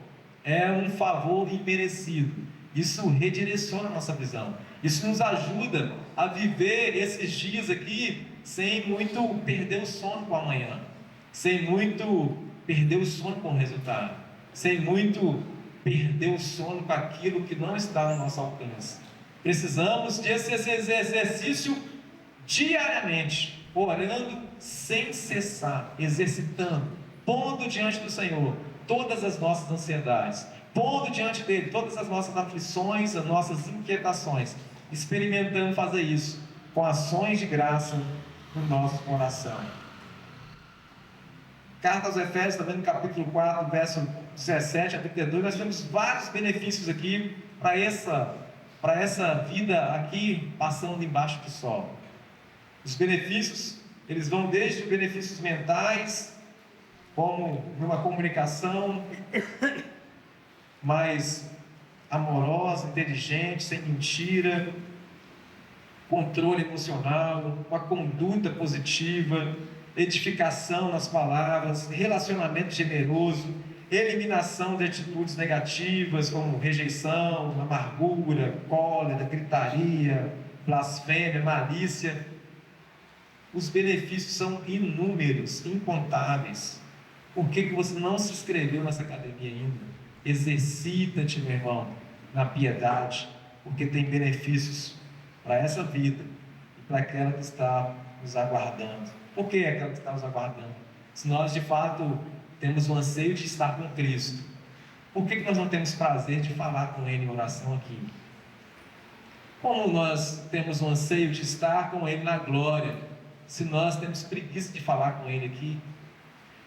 é um favor imerecido. Isso redireciona a nossa visão. Isso nos ajuda a viver esses dias aqui sem muito perder o sono com o amanhã, sem muito perder o sono com o resultado, sem muito perder o sono com aquilo que não está no nosso alcance. Precisamos desse exercício diariamente, orando sem cessar, exercitando, pondo diante do Senhor todas as nossas ansiedades, pondo diante dele todas as nossas aflições, as nossas inquietações, experimentando fazer isso com ações de graça no nosso coração. Carta aos Efésios, também no capítulo 4, verso 17 a 32, nós temos vários benefícios aqui para essa vida aqui passando embaixo do sol. Os benefícios, eles vão desde benefícios mentais, como uma comunicação mais amorosa, inteligente, sem mentira, controle emocional, uma conduta positiva, edificação nas palavras, relacionamento generoso, eliminação de atitudes negativas como rejeição, amargura, cólera, gritaria, blasfêmia, malícia. Os benefícios são inúmeros, incontáveis. Por que você não se inscreveu nessa academia ainda? Exercita-te, meu irmão, na piedade, porque tem benefícios para essa vida e para aquela que está nos aguardando. Por que aquela que está nos aguardando? Se nós de fato temos o anseio de estar com Cristo, por que nós não temos prazer de falar com Ele em oração aqui? Como nós temos o anseio de estar com Ele na glória, se nós temos preguiça de falar com Ele aqui?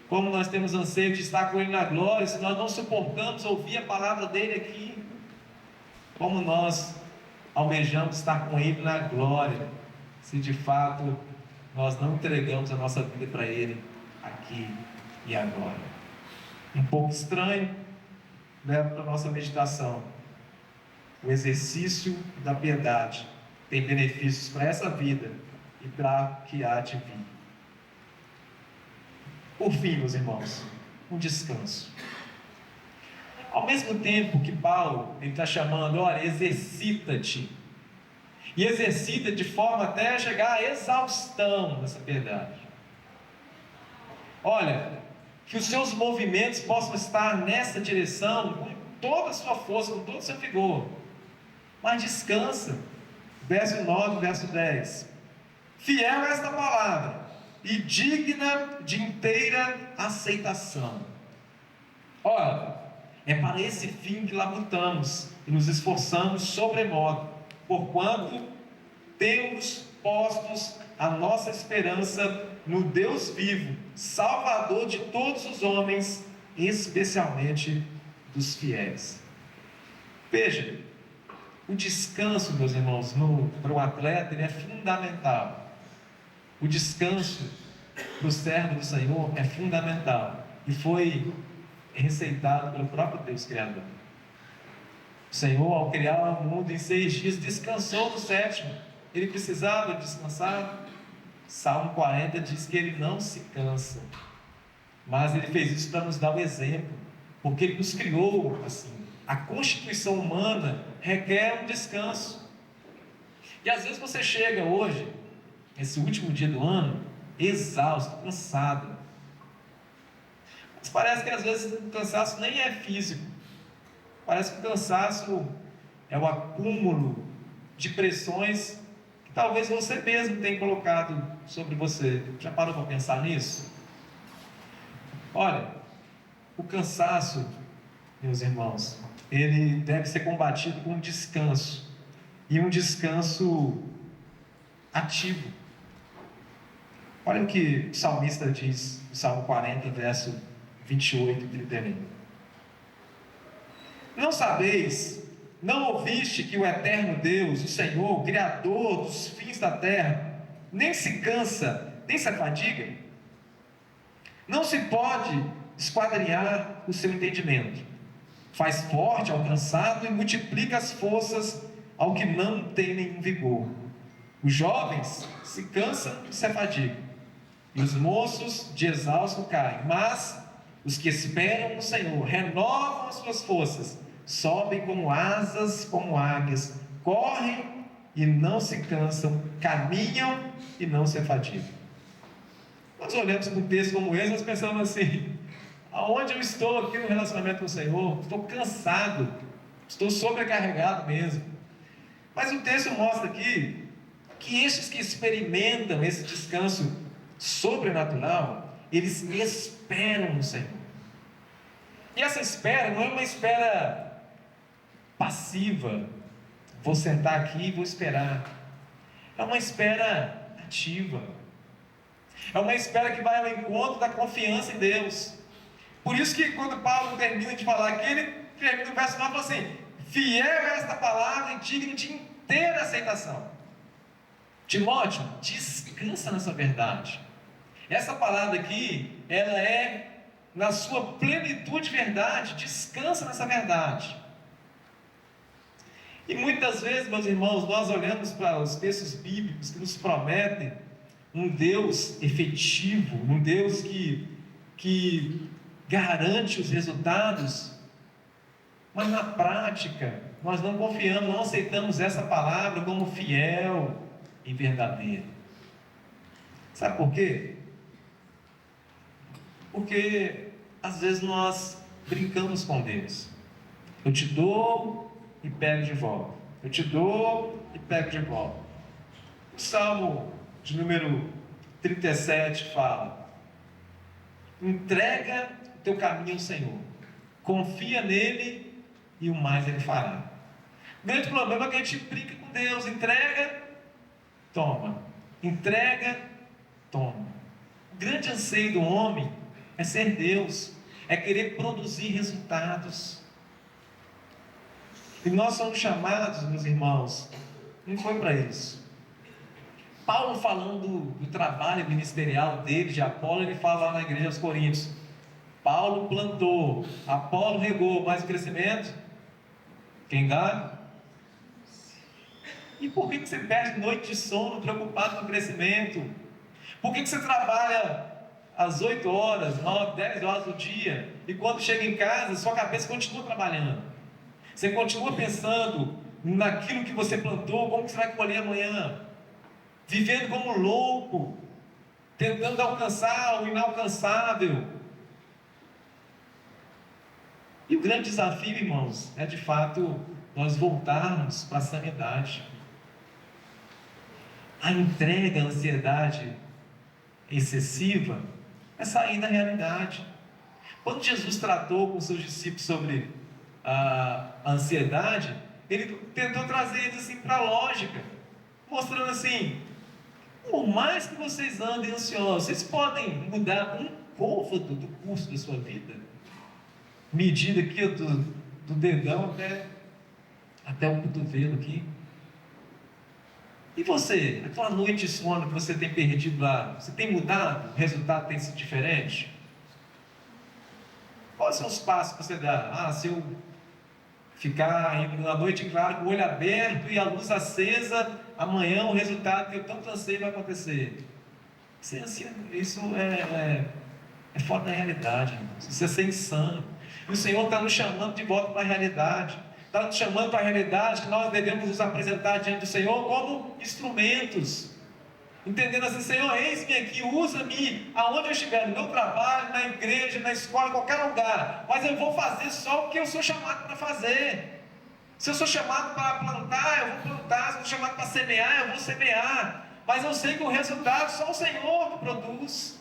Como nós temos anseio de estar com Ele na glória, se nós não suportamos ouvir a palavra dEle aqui? Como nós almejamos estar com Ele na glória, se de fato nós não entregamos a nossa vida para Ele aqui e agora? Um pouco estranho, leva para a nossa meditação. O exercício da piedade tem benefícios para essa vida e para que há de vir. Por fim, meus irmãos, um descanso. Ao mesmo tempo que Paulo está chamando, olha, exercita-te. E exercita de forma até chegar à exaustão nessa piedade. Olha, que os seus movimentos possam estar nessa direção com toda a sua força, com todo o seu vigor. Mas descansa. Verso 9, verso 10. Fiel é esta palavra e digna de inteira aceitação. Ora, é para esse fim que labutamos e nos esforçamos sobremodo, porquanto temos postos a nossa esperança no Deus vivo, Salvador de todos os homens, especialmente dos fiéis. Veja, O descanso, meus irmãos, para o atleta, ele é fundamental. O descanso para o servo do Senhor é fundamental. E foi receitado pelo próprio Deus Criador. O Senhor, ao criar o mundo em 6 dias, descansou no 7º. Ele precisava descansar. Salmo 40 diz que ele não se cansa. Mas ele fez isso para nos dar um exemplo. Porque ele nos criou assim. A constituição humana requer um descanso. E às vezes você chega hoje, esse último dia do ano, exausto, cansado. Mas parece que às vezes o cansaço nem é físico. Parece que o cansaço é o acúmulo de pressões que talvez você mesmo tenha colocado sobre você. Já parou para pensar nisso? Olha, o cansaço, meus irmãos, ele deve ser combatido com um descanso. E um descanso ativo. Olha o que o salmista diz, no Salmo 40, verso 28 e 31. Não sabeis, não ouviste que o eterno Deus, o Senhor, o Criador dos fins da terra, nem se cansa, nem se afadiga? Não se pode esquadrinhar o seu entendimento. Faz forte ao cansado e multiplica as forças ao que não tem nenhum vigor. Os jovens se cansam e se afadigam, e os moços de exausto caem. Mas os que esperam no Senhor renovam as suas forças, sobem como asas, como águias, correm e não se cansam, caminham e não se afadigam. Nós olhamos para um texto como esse, nós pensamos assim: aonde eu estou aqui no relacionamento com o Senhor? Estou cansado, estou sobrecarregado mesmo. Mas o texto mostra aqui que estes que experimentam esse descanso sobrenatural, eles esperam no Senhor. E essa espera não é uma espera passiva, vou sentar aqui e vou esperar. É uma espera ativa. É uma espera que vai ao encontro da confiança em Deus. Por isso que quando Paulo termina de falar aqui, ele termina o verso 9 e fala assim: fiel é esta palavra e digno de inteira aceitação. Timóteo, descansa nessa verdade. Essa palavra aqui, ela é na sua plenitude verdade. Descansa nessa verdade. E muitas vezes, meus irmãos, nós olhamos para os textos bíblicos que nos prometem um Deus efetivo, um Deus que garante os resultados, mas na prática nós não confiamos, não aceitamos essa palavra como fiel e verdadeira. Sabe por quê? Porque às vezes nós brincamos com Deus. Eu te dou e pego de volta. Eu te dou e pego de volta. O Salmo de número 37 fala: entrega o teu caminho ao Senhor, confia nele e o mais ele fará. O grande problema é que a gente brinca com Deus: entrega, toma, entrega, toma. O grande anseio do homem é ser Deus, é querer produzir resultados. E nós somos chamados, meus irmãos, não foi para isso. Paulo, falando do trabalho ministerial dele, de Apolo, ele fala lá na igreja aos Coríntios: Paulo plantou, Apolo regou, mas o crescimento, quem dá? E por que você perde noite de sono preocupado com o crescimento? Por que você trabalha às 8 horas, 9, 10 horas do dia, e quando chega em casa, sua cabeça continua trabalhando? Você continua pensando naquilo que você plantou, como que você vai colher amanhã? Vivendo como louco, tentando alcançar o inalcançável. E o grande desafio, irmãos, é de fato nós voltarmos para a sanidade. A entrega, a ansiedade excessiva é sair da realidade. Quando Jesus tratou com seus discípulos sobre a ansiedade, ele tentou trazer eles assim para a lógica, mostrando assim: por mais que vocês andem ansiosos, vocês podem mudar um côvado do curso da sua vida, medida aqui do dedão até o cotovelo aqui. E você? Aquela noite de sono que você tem perdido lá, você tem mudado? O resultado tem sido diferente? Quais são os passos que você dá? Se eu ficar na noite clara com o olho aberto e a luz acesa, amanhã o resultado que eu tanto ansei vai acontecer. Isso é fora da realidade, irmãos. Isso é ser insano. E o Senhor está nos chamando de volta para a realidade. Está nos chamando para a realidade que nós devemos nos apresentar diante do Senhor como instrumentos. Entendendo assim, Senhor, eis-me aqui, usa-me aonde eu estiver, no meu trabalho, na igreja, na escola, em qualquer lugar. Mas eu vou fazer só o que eu sou chamado para fazer. Se eu sou chamado para plantar, eu vou plantar. Se eu sou chamado para semear, eu vou semear. Mas eu sei que o resultado só o Senhor que produz.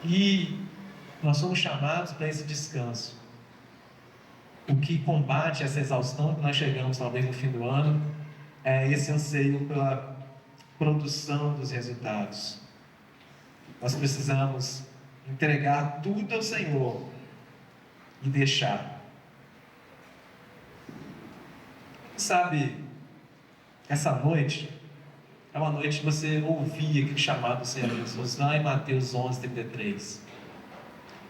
E nós somos chamados para esse descanso. O que combate essa exaustão que nós chegamos talvez no fim do ano é esse anseio pela produção dos resultados. Nós precisamos entregar tudo ao Senhor e deixar. Sabe, essa noite é uma noite que você ouvia aquele chamado do Senhor Jesus lá em Mateus 11:33.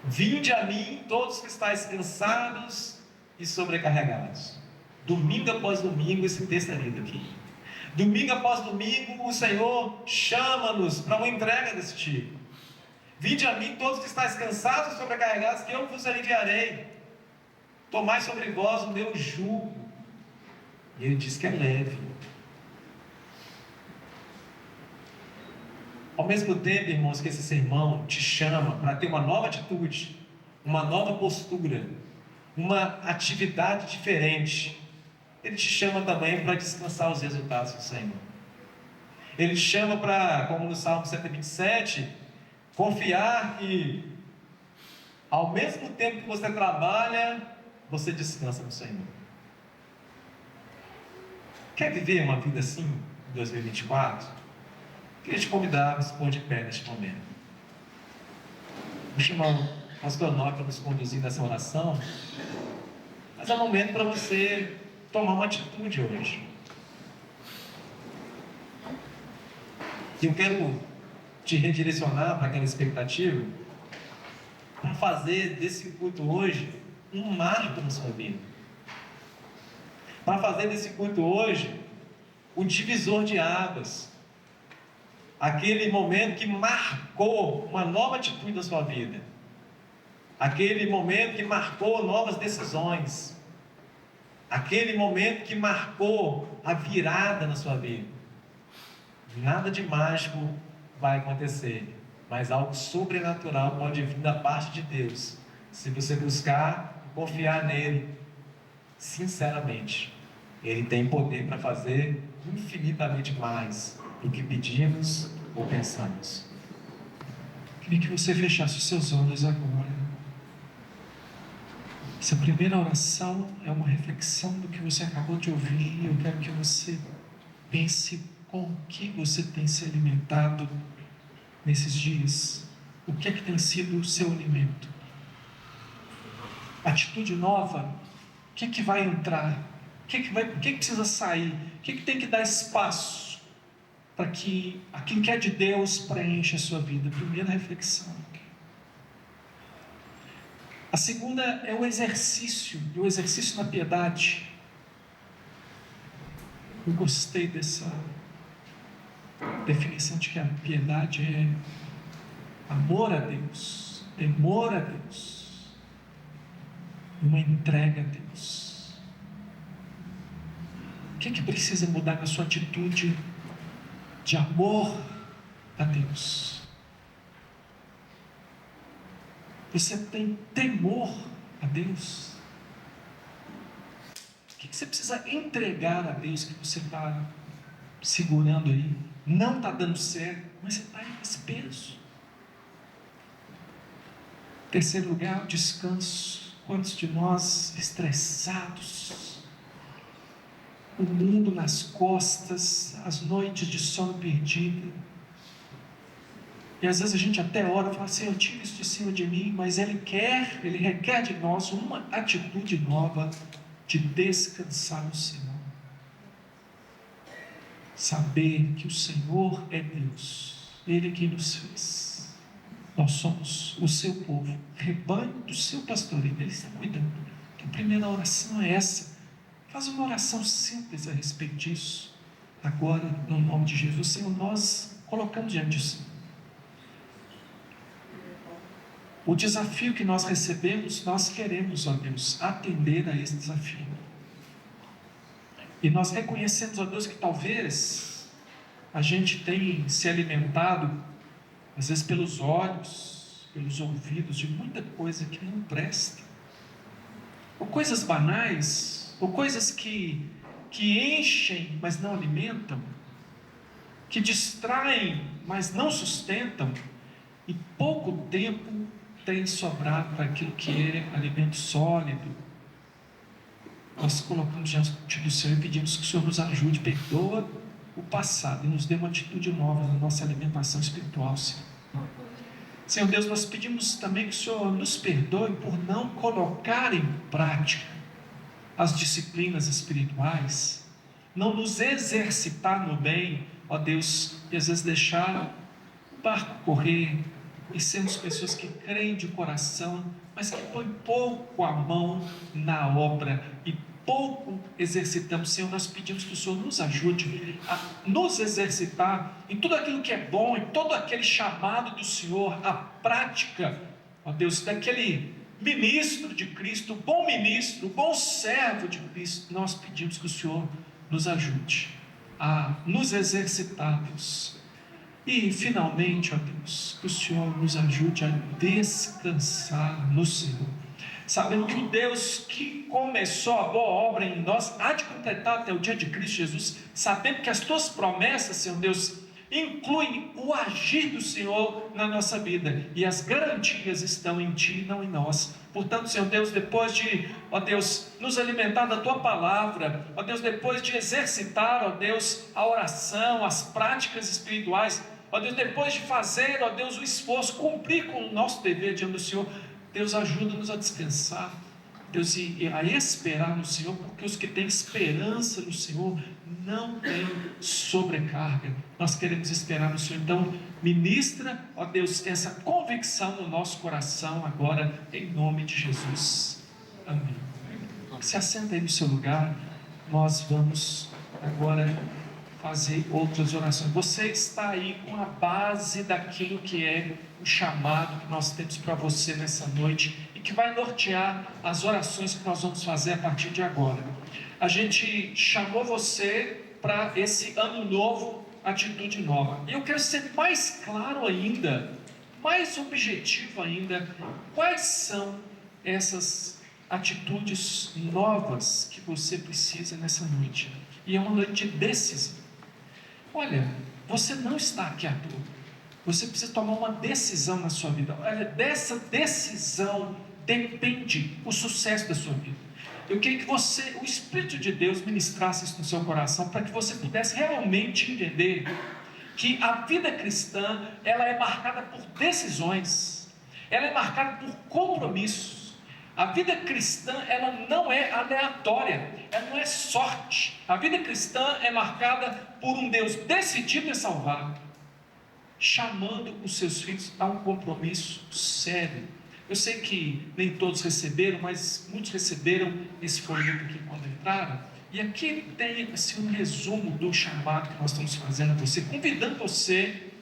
Vinde a mim todos que estáis cansados e sobrecarregados. Domingo após domingo esse texto é lido aqui. Domingo após domingo o Senhor chama-nos para uma entrega desse tipo. Vinde a mim todos que estáis cansados e sobrecarregados, que eu vos aliviarei. Tomai sobre vós o meu jugo. E ele diz que é leve. Ao mesmo tempo, irmãos, que esse sermão te chama para ter uma nova atitude, uma nova postura, uma atividade diferente, ele te chama também para descansar os resultados do Senhor. Ele te chama para, como no Salmo 127, confiar que ao mesmo tempo que você trabalha, você descansa no Senhor. Quer viver uma vida assim em 2024? Queria te convidar a se pôr de pé neste momento. Vou chamar o pastor Nó para nos conduzir nessa oração. Mas é um momento para você tomar uma atitude hoje. E eu quero te redirecionar para aquela expectativa, para fazer desse culto hoje um marco na sua vida. Para fazer desse culto hoje o divisor de águas. Aquele momento que marcou uma nova atitude da sua vida. Aquele momento que marcou novas decisões. Aquele momento que marcou a virada na sua vida. Nada de mágico vai acontecer, mas algo sobrenatural pode vir da parte de Deus, se você buscar e confiar nele sinceramente. Ele tem poder para fazer infinitamente mais do que pedimos ou pensamos. Queria que você fechasse os seus olhos agora. Essa primeira oração é uma reflexão do que você acabou de ouvir. Eu quero que você pense com o que você tem se alimentado nesses dias. O que é que tem sido o seu alimento? Atitude nova. O que é que vai entrar? O que é que precisa sair? O que é que tem que dar espaço para que aquilo que é de Deus preencha a sua vida? Primeira reflexão. A segunda é o exercício na piedade. Eu gostei dessa definição de que a piedade é amor a Deus, temor a Deus, uma entrega a Deus. O que é que precisa mudar na sua atitude de amor a Deus? Você tem temor a Deus? O que você precisa entregar a Deus que você está segurando aí? Não está dando certo, mas você está aí com esse peso. Terceiro lugar, o descanso. Quantos de nós estressados, o mundo nas costas, as noites de sono perdido, E às vezes a gente até ora e fala, Senhor, tira isso de cima de mim, mas Ele requer de nós uma atitude nova de descansar no Senhor. Saber que o Senhor é Deus, Ele que nos fez. Nós somos o seu povo, rebanho do seu pastoreio, Ele está cuidando. Então a primeira oração é essa. Faz uma oração simples a respeito disso. Agora, no nome de Jesus, Senhor, nós colocamos diante do Senhor o desafio que nós recebemos. Nós queremos, ó Deus, atender a esse desafio. E nós reconhecemos, ó Deus, que talvez a gente tenha se alimentado, às vezes pelos olhos, pelos ouvidos, de muita coisa que não presta, ou coisas banais, ou coisas que enchem, mas não alimentam, que distraem, mas não sustentam, e pouco tempo tem sobrado para aquilo que é alimento sólido. Nós colocamos diante do Senhor e pedimos que o Senhor nos ajude, perdoa o passado e nos dê uma atitude nova na nossa alimentação espiritual, Senhor. Senhor Deus, nós pedimos também que o Senhor nos perdoe por não colocar em prática as disciplinas espirituais, não nos exercitar no bem, ó Deus, e às vezes deixar o barco correr, e sermos pessoas que creem de coração, mas que põem pouco a mão na obra e pouco exercitamos. Senhor, nós pedimos que o Senhor nos ajude a nos exercitar em tudo aquilo que é bom, em todo aquele chamado do Senhor, a prática, ó Deus, daquele ministro de Cristo, bom ministro, bom servo de Cristo. Nós pedimos que o Senhor nos ajude a nos exercitarmos. E finalmente, ó Deus, que o Senhor nos ajude a descansar no Senhor, sabendo que o Deus que começou a boa obra em nós há de completar até o dia de Cristo Jesus, sabendo que as tuas promessas, Senhor Deus, incluem o agir do Senhor na nossa vida, e as garantias estão em Ti e não em nós. Portanto, Senhor Deus, depois de, ó Deus, nos alimentar da Tua Palavra, ó Deus, depois de exercitar, ó Deus, a oração, as práticas espirituais, ó Deus, depois de fazer, ó Deus, o esforço, cumprir com o nosso dever diante do Senhor, Deus, ajuda-nos a descansar, Deus, e a esperar no Senhor, porque os que têm esperança no Senhor não têm sobrecarga. Nós queremos esperar no Senhor. Então, ministra, ó Deus, essa convicção no nosso coração agora, em nome de Jesus. Amém. Se assenta aí no seu lugar. Nós vamos agora fazer outras orações. Você está aí com a base daquilo que é o chamado que nós temos para você nessa noite e que vai nortear as orações que nós vamos fazer a partir de agora. A gente chamou você para esse ano novo, atitude nova. E eu quero ser mais claro ainda, mais objetivo ainda, quais são essas atitudes novas que você precisa nessa noite. E é uma noite de decisão. Olha, você não está aqui à toa. Você precisa tomar uma decisão na sua vida. Olha, dessa decisão depende o sucesso da sua vida. Eu queria que você, o Espírito de Deus, ministrasse isso no seu coração, para que você pudesse realmente entender que a vida cristã, ela é marcada por decisões, ela é marcada por compromissos. A vida cristã, ela não é aleatória, ela não é sorte. A vida cristã é marcada por um Deus decidido em salvar, chamando os seus filhos a um compromisso sério. Eu sei que nem todos receberam, mas muitos receberam esse folheto aqui quando entraram. E aqui ele tem assim, um resumo do chamado que nós estamos fazendo a você, convidando você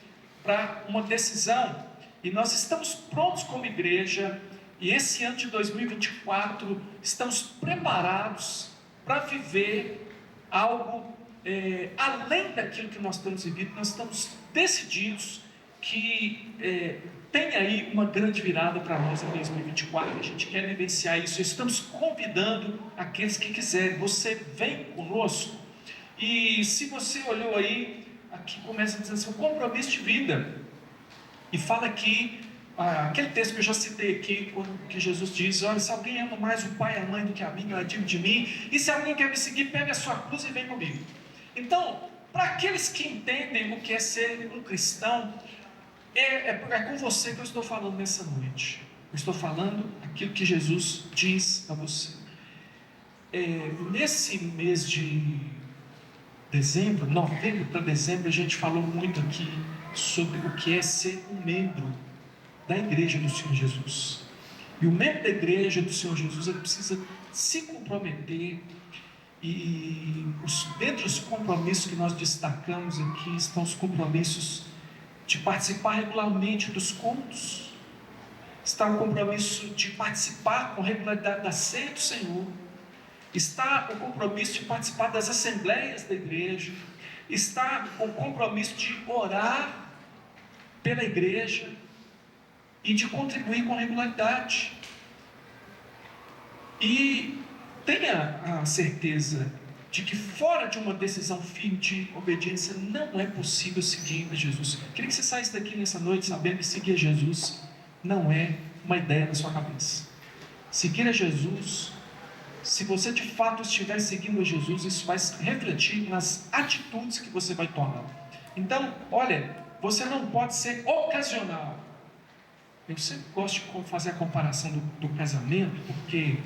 para uma decisão. E nós estamos prontos como igreja, e esse ano de 2024, estamos preparados para viver algo além daquilo que nós temos vivido. Nós estamos decididos que tem aí uma grande virada para nós em 2024, a gente quer vivenciar isso. Estamos convidando aqueles que quiserem, você vem conosco. E se você olhou aí, aqui começa a dizer assim, um compromisso de vida, e fala aqui, aquele texto que eu já citei aqui, que Jesus diz, olha, se alguém ama mais o pai e a mãe do que a mim, não é digno de mim, e se alguém quer me seguir, pegue a sua cruz e vem comigo. Então, para aqueles que entendem o que é ser um cristão, É com você que eu estou falando nessa noite. Eu estou falando aquilo que Jesus diz a você. Nesse mês de dezembro, novembro para dezembro, a gente falou muito aqui sobre o que é ser um membro da igreja do Senhor Jesus. E o membro da igreja do Senhor Jesus, ele precisa se comprometer. E dentre os compromissos que nós destacamos aqui estão os compromissos de participar regularmente dos cultos, está o compromisso de participar com regularidade da ceia do Senhor, está o compromisso de participar das assembleias da igreja, está o compromisso de orar pela igreja e de contribuir com regularidade. E tenha a certeza de que fora de uma decisão firme de obediência não é possível seguir a Jesus. Queria que você saísse daqui nessa noite sabendo que seguir a Jesus não é uma ideia na sua cabeça. Seguir a Jesus, se você de fato estiver seguindo a Jesus, isso vai refletir nas atitudes que você vai tomar. Então, olha, você não pode ser ocasional. Eu sempre gosto de fazer a comparação do casamento, porque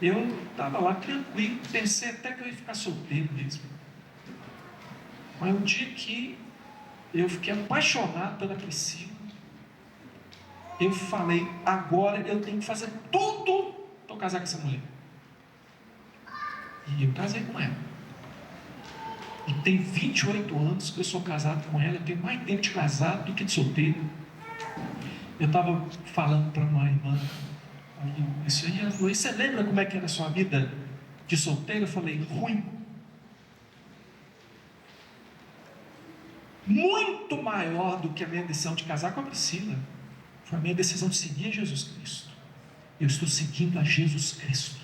eu estava lá tranquilo, pensei até que eu ia ficar solteiro mesmo. Mas um dia que eu fiquei apaixonado pela Priscila, eu falei, agora eu tenho que fazer tudo para casar com essa mulher. E eu casei com ela. E tem 28 anos que eu sou casado com ela, eu tenho mais tempo de casado do que de solteiro. Eu estava falando para uma irmã isso aí, ela falou, e você lembra como é que era a sua vida de solteiro? Eu falei, ruim. Muito maior do que a minha decisão de casar com a Priscila foi a minha decisão de seguir a Jesus Cristo. Eu estou seguindo a Jesus Cristo.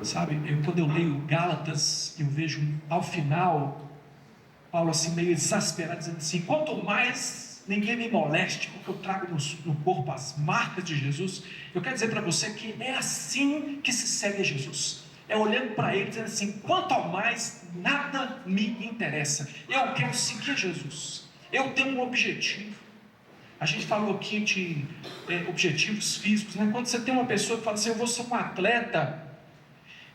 Sabe, quando eu leio Gálatas, eu vejo ao final Paulo assim meio exasperado, dizendo assim, quanto mais ninguém me moleste, porque eu trago no corpo as marcas de Jesus. Eu quero dizer para você que é assim que se segue a Jesus. É olhando para Ele, dizendo assim, quanto ao mais, nada me interessa. Eu quero seguir Jesus. Eu tenho um objetivo. A gente falou aqui de objetivos físicos, né? Quando você tem uma pessoa que fala assim, eu vou ser um atleta,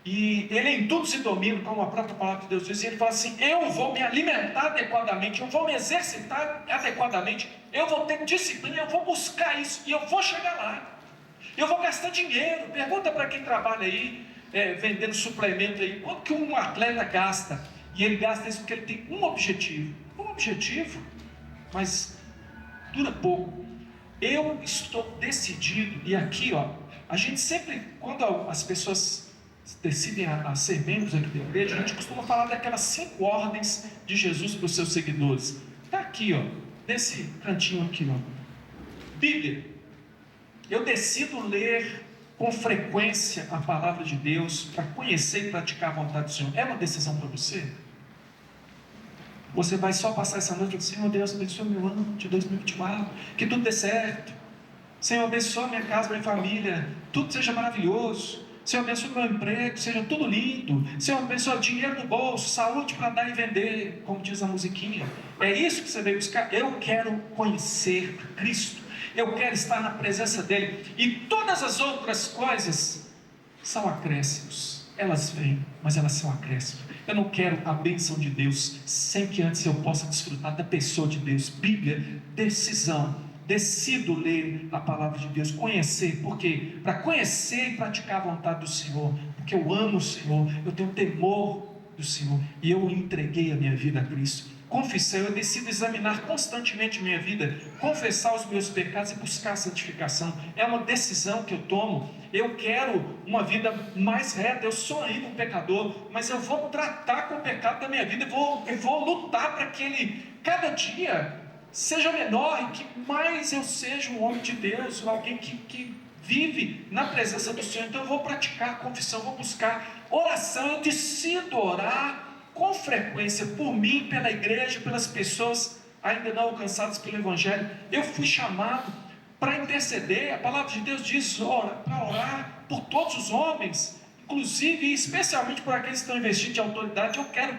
e ele em tudo se domina, como a própria palavra de Deus diz, e ele fala assim, eu vou me alimentar adequadamente, eu vou me exercitar adequadamente, eu vou ter disciplina, eu vou buscar isso, e eu vou chegar lá, eu vou gastar dinheiro. Pergunta para quem trabalha aí, vendendo suplemento aí, quanto que um atleta gasta? E ele gasta isso porque ele tem um objetivo, mas dura pouco. Eu estou decidido, e aqui a gente sempre, quando as pessoas decidem a ser membros aqui da igreja, a gente costuma falar daquelas 5 ordens de Jesus para os seus seguidores. Está aqui, nesse cantinho aqui, Bíblia. Eu decido ler com frequência a palavra de Deus para conhecer e praticar a vontade do Senhor. É uma decisão para você? Você vai só passar essa noite e dizer, Senhor Deus, abençoa meu ano de 2024, que tudo dê certo. Senhor, abençoa minha casa, minha família, tudo seja maravilhoso. Senhor, abençoa o meu emprego, seja tudo lindo. Senhor, abençoa dinheiro no bolso, saúde para dar e vender, como diz a musiquinha. É isso que você veio buscar. Eu quero conhecer Cristo. Eu quero estar na presença dEle. E todas as outras coisas são acréscimos. Elas vêm, mas elas são acréscimos. Eu não quero a bênção de Deus sem que antes eu possa desfrutar da pessoa de Deus. Bíblia, decisão. Decido ler a palavra de Deus, conhecer, porque para conhecer e praticar a vontade do Senhor, porque eu amo o Senhor, eu tenho temor do Senhor, e eu entreguei a minha vida a Cristo. Confissão, eu decido examinar constantemente minha vida, confessar os meus pecados e buscar a santificação. É uma decisão que eu tomo. Eu quero uma vida mais reta. Eu sou ainda um pecador, mas eu vou tratar com o pecado da minha vida, eu vou lutar para que ele, cada dia, seja menor e que mais eu seja um homem de Deus, alguém que vive na presença do Senhor. Então eu vou praticar a confissão, vou buscar oração. Eu decido orar com frequência por mim, pela igreja, pelas pessoas ainda não alcançadas pelo Evangelho. Eu fui chamado para interceder. A palavra de Deus diz para orar por todos os homens, inclusive e especialmente por aqueles que estão investidos de autoridade. Eu quero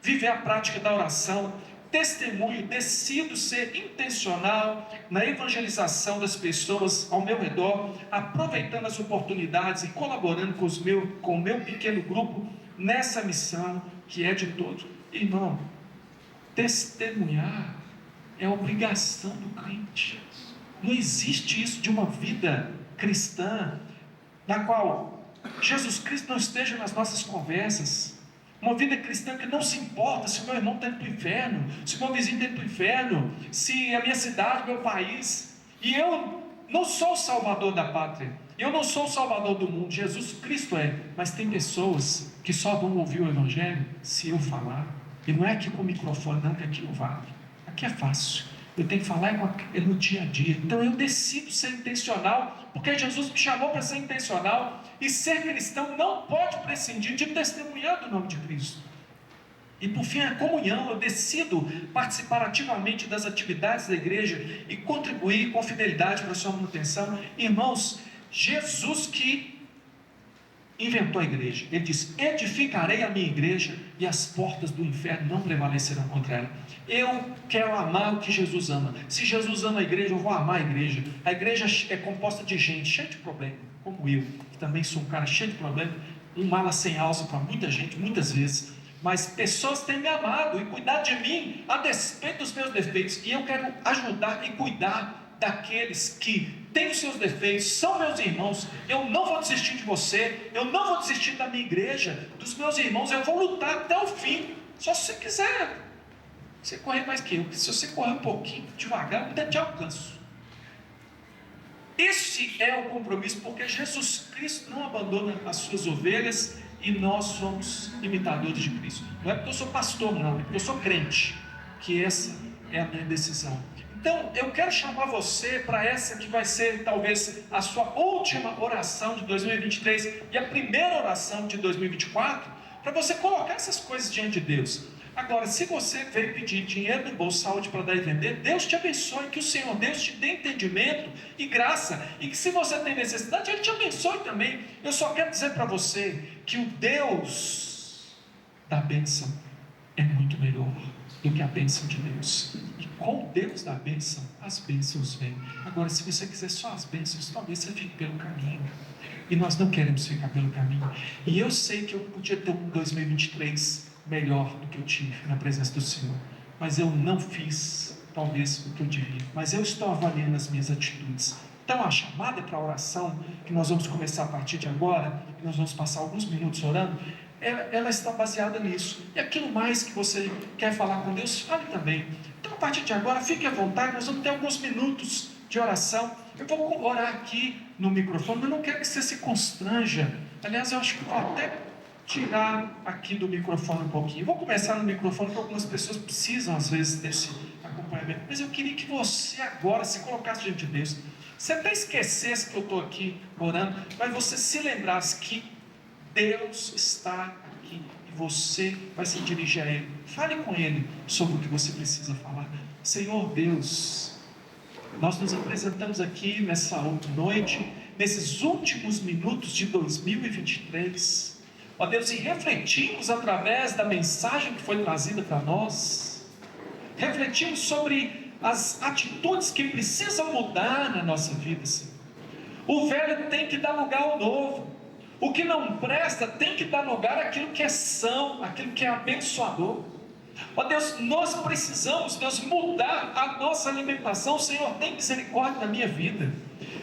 viver a prática da oração. testemunho, decido ser intencional na evangelização das pessoas ao meu redor, aproveitando as oportunidades e colaborando com o meu pequeno grupo nessa missão que é de todos. Irmão, testemunhar é obrigação do crente. Não existe isso de uma vida cristã na qual Jesus Cristo não esteja nas nossas conversas. Uma vida cristã que não se importa se o meu irmão está indo para o inferno, se o meu vizinho está indo para o inferno, se a minha cidade, meu país. E eu não sou o salvador da pátria, eu não sou o salvador do mundo, Jesus Cristo é. Mas tem pessoas que só vão ouvir o evangelho se eu falar. E não é aqui com o microfone, não, que aqui não vale. Aqui é fácil. Eu tenho que falar no dia a dia. Então eu decido ser intencional, porque Jesus me chamou para ser intencional. E ser cristão não pode prescindir de testemunhar do nome de Cristo. E por fim, a comunhão. Eu decido participar ativamente das atividades da igreja e contribuir com fidelidade para a sua manutenção. Irmãos, Jesus que inventou a igreja, ele disse: edificarei a minha igreja e as portas do inferno não prevalecerão contra ela. Eu quero amar o que Jesus ama. Se Jesus ama a igreja, eu vou amar a igreja. A igreja é composta de gente cheia de problema, como eu, que também sou um cara cheio de problema, um mala sem alça para muita gente, muitas vezes. Mas pessoas têm me amado e cuidado de mim a despeito dos meus defeitos. E eu quero ajudar e cuidar daqueles que têm os seus defeitos, são meus irmãos. Eu não vou desistir de você, eu não vou desistir da minha igreja, dos meus irmãos. Eu vou lutar até o fim. Só se você quiser você correr mais que eu, porque se você correr um pouquinho devagar, eu até te alcanço. Esse é o compromisso, porque Jesus Cristo não abandona as suas ovelhas e nós somos imitadores de Cristo. Não é porque eu sou pastor, não, é porque eu sou crente, que essa é a minha decisão. Então, eu quero chamar você para essa que vai ser talvez a sua última oração de 2023 e a primeira oração de 2024, para você colocar essas coisas diante de Deus. Agora, se você veio pedir dinheiro no bolso, saúde para dar e vender, Deus te abençoe, que o Senhor Deus te dê entendimento e graça, e que se você tem necessidade, Ele te abençoe também. Eu só quero dizer para você que o Deus da bênção é muito melhor do que a bênção de Deus. E com o Deus da bênção, as bênçãos vêm. Agora, se você quiser só as bênçãos, talvez você fique pelo caminho. E nós não queremos ficar pelo caminho. E eu sei que eu podia ter um 2023 melhor do que eu tive na presença do Senhor, mas eu não fiz talvez o que eu devia, mas eu estou avaliando as minhas atitudes. Então a chamada para a oração, que nós vamos começar a partir de agora, que nós vamos passar alguns minutos orando, ela está baseada nisso. E aquilo mais que você quer falar com Deus, fale também. Então a partir de agora, fique à vontade, nós vamos ter alguns minutos de oração. Eu vou orar aqui no microfone, mas não quero que você se constranja. Aliás, eu acho que vou até tirar aqui do microfone um pouquinho. Vou começar no microfone, porque algumas pessoas precisam às vezes desse acompanhamento. Mas eu queria que você agora se colocasse diante de Deus. Você até esquecesse que eu estou aqui orando, mas você se lembrasse que Deus está aqui e você vai se dirigir a Ele. Fale com Ele sobre o que você precisa falar. Senhor Deus, nós nos apresentamos aqui nessa noite, nesses últimos minutos de 2023. Ó Deus, e refletimos através da mensagem que foi trazida para nós, refletimos sobre as atitudes que precisam mudar na nossa vida, Senhor. O velho tem que dar lugar ao novo, o que não presta tem que dar lugar àquilo que é são, àquilo que é abençoador. Ó Deus, nós precisamos, Deus, mudar a nossa alimentação. Senhor, tem misericórdia na minha vida.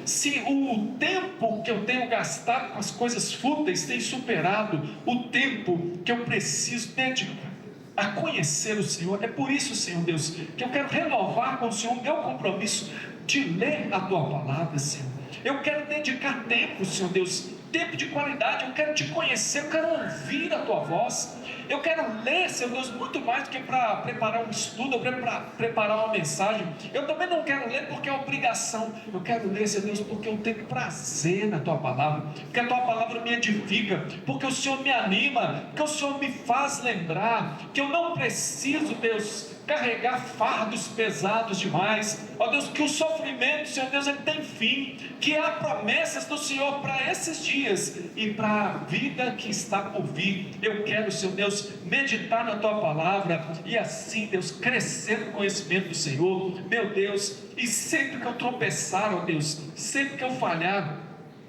Se o tempo que eu tenho gastado com as coisas fúteis tem superado o tempo que eu preciso dedicar a conhecer o Senhor, é por isso, Senhor Deus, que eu quero renovar com o Senhor o meu compromisso de ler a Tua palavra, Senhor. Eu quero dedicar tempo, Senhor Deus, tempo de qualidade. Eu quero Te conhecer, eu quero ouvir a Tua voz. Eu quero ler, Senhor Deus, muito mais do que para preparar um estudo, ou para preparar uma mensagem. Eu também não quero ler porque é obrigação. Eu quero ler, Senhor Deus, porque eu tenho prazer na Tua palavra, porque a Tua palavra me edifica, porque o Senhor me anima, porque o Senhor me faz lembrar que eu não preciso, Deus, carregar fardos pesados demais. Ó Deus, que o sofrimento, Senhor Deus, ele tem fim, que há promessas do Senhor para esses dias e para a vida que está por vir. Eu quero, Senhor Deus, meditar na Tua palavra e assim, Deus, crescer no conhecimento do Senhor, meu Deus. E sempre que eu tropeçar, ó Deus, sempre que eu falhar,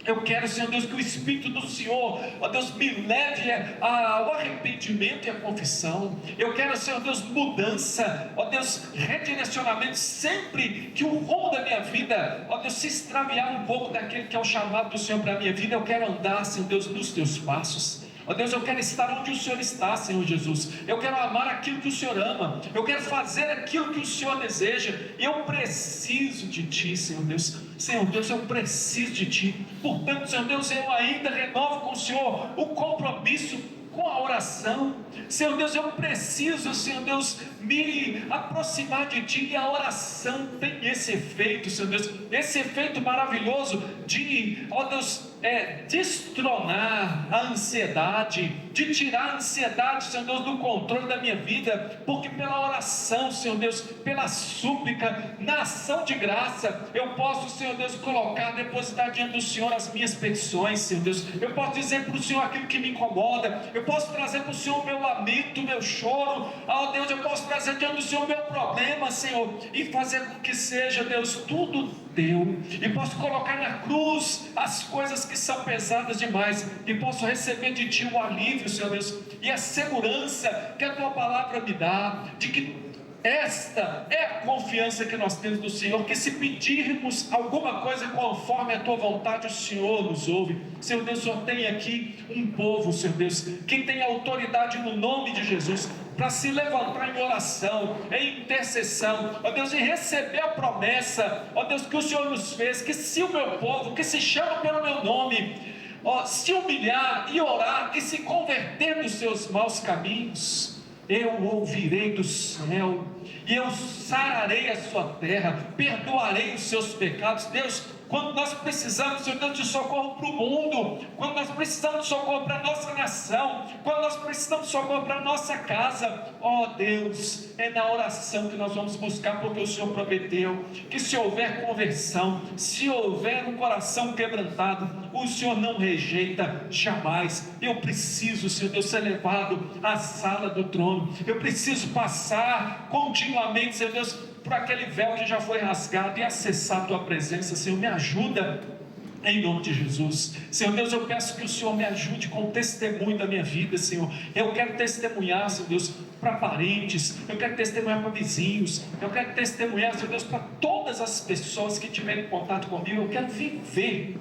eu quero, Senhor Deus, que o Espírito do Senhor, ó Deus, me leve ao arrependimento e à confissão. Eu quero, Senhor Deus, mudança, ó Deus, redirecionamento. Sempre que o rumo da minha vida, ó Deus, se extraviar um pouco daquele que é o chamado do Senhor para a minha vida, eu quero andar, Senhor Deus, nos Teus passos. Ó Deus, eu quero estar onde o Senhor está, Senhor Jesus. Eu quero amar aquilo que o Senhor ama. Eu quero fazer aquilo que o Senhor deseja. Eu preciso de Ti, Senhor Deus. Senhor Deus, eu preciso de Ti. Portanto, Senhor Deus, eu ainda renovo com o Senhor o compromisso com a oração. Senhor Deus, eu preciso, Senhor Deus, me aproximar de Ti, e a oração tem esse efeito, Senhor Deus, esse efeito maravilhoso de, ó Deus, destronar a ansiedade, de tirar a ansiedade, Senhor Deus, do controle da minha vida, porque pela oração, Senhor Deus, pela súplica, na ação de graça, eu posso, Senhor Deus, colocar, depositar diante do Senhor as minhas petições, Senhor Deus. Eu posso dizer para o Senhor aquilo que me incomoda, eu posso trazer para o Senhor o meu lamento, o meu choro, ó Deus, eu posso trazer diante do Senhor o meu problema, Senhor, e fazer com que seja, Deus, tudo Teu, e posso colocar na cruz as coisas que são pesadas demais, e posso receber de Ti o alívio, Senhor Deus, e a segurança que a Tua palavra me dá, de que esta é a confiança que nós temos do Senhor, que se pedirmos alguma coisa conforme a Tua vontade, o Senhor nos ouve. Senhor Deus, o Senhor tem aqui um povo, Senhor Deus, que tem autoridade no nome de Jesus, para se levantar em oração, em intercessão, ó Deus, e receber a promessa, ó Deus, que o Senhor nos fez, que se o meu povo, que se chama pelo meu nome, ó, se humilhar e orar, e se converter dos seus maus caminhos, eu ouvirei do céu, e eu sararei a sua terra, perdoarei os seus pecados. Deus, quando nós precisamos, Senhor Deus, de socorro para o mundo, quando nós precisamos de socorro para a nossa nação, quando nós precisamos de socorro para a nossa casa, ó Deus, é na oração que nós vamos buscar, porque o Senhor prometeu que se houver conversão, se houver um coração quebrantado, o Senhor não rejeita jamais. Eu preciso, Senhor Deus, ser levado à sala do trono, eu preciso passar continuamente, Senhor Deus, por aquele véu que já foi rasgado e acessar a Tua presença. Senhor, me ajuda em nome de Jesus. Senhor Deus, eu peço que o Senhor me ajude com o testemunho da minha vida, Senhor. Eu quero testemunhar, Senhor Deus, para parentes, eu quero testemunhar para vizinhos, eu quero testemunhar, Senhor Deus, para todas as pessoas que tiverem contato comigo. Eu quero viver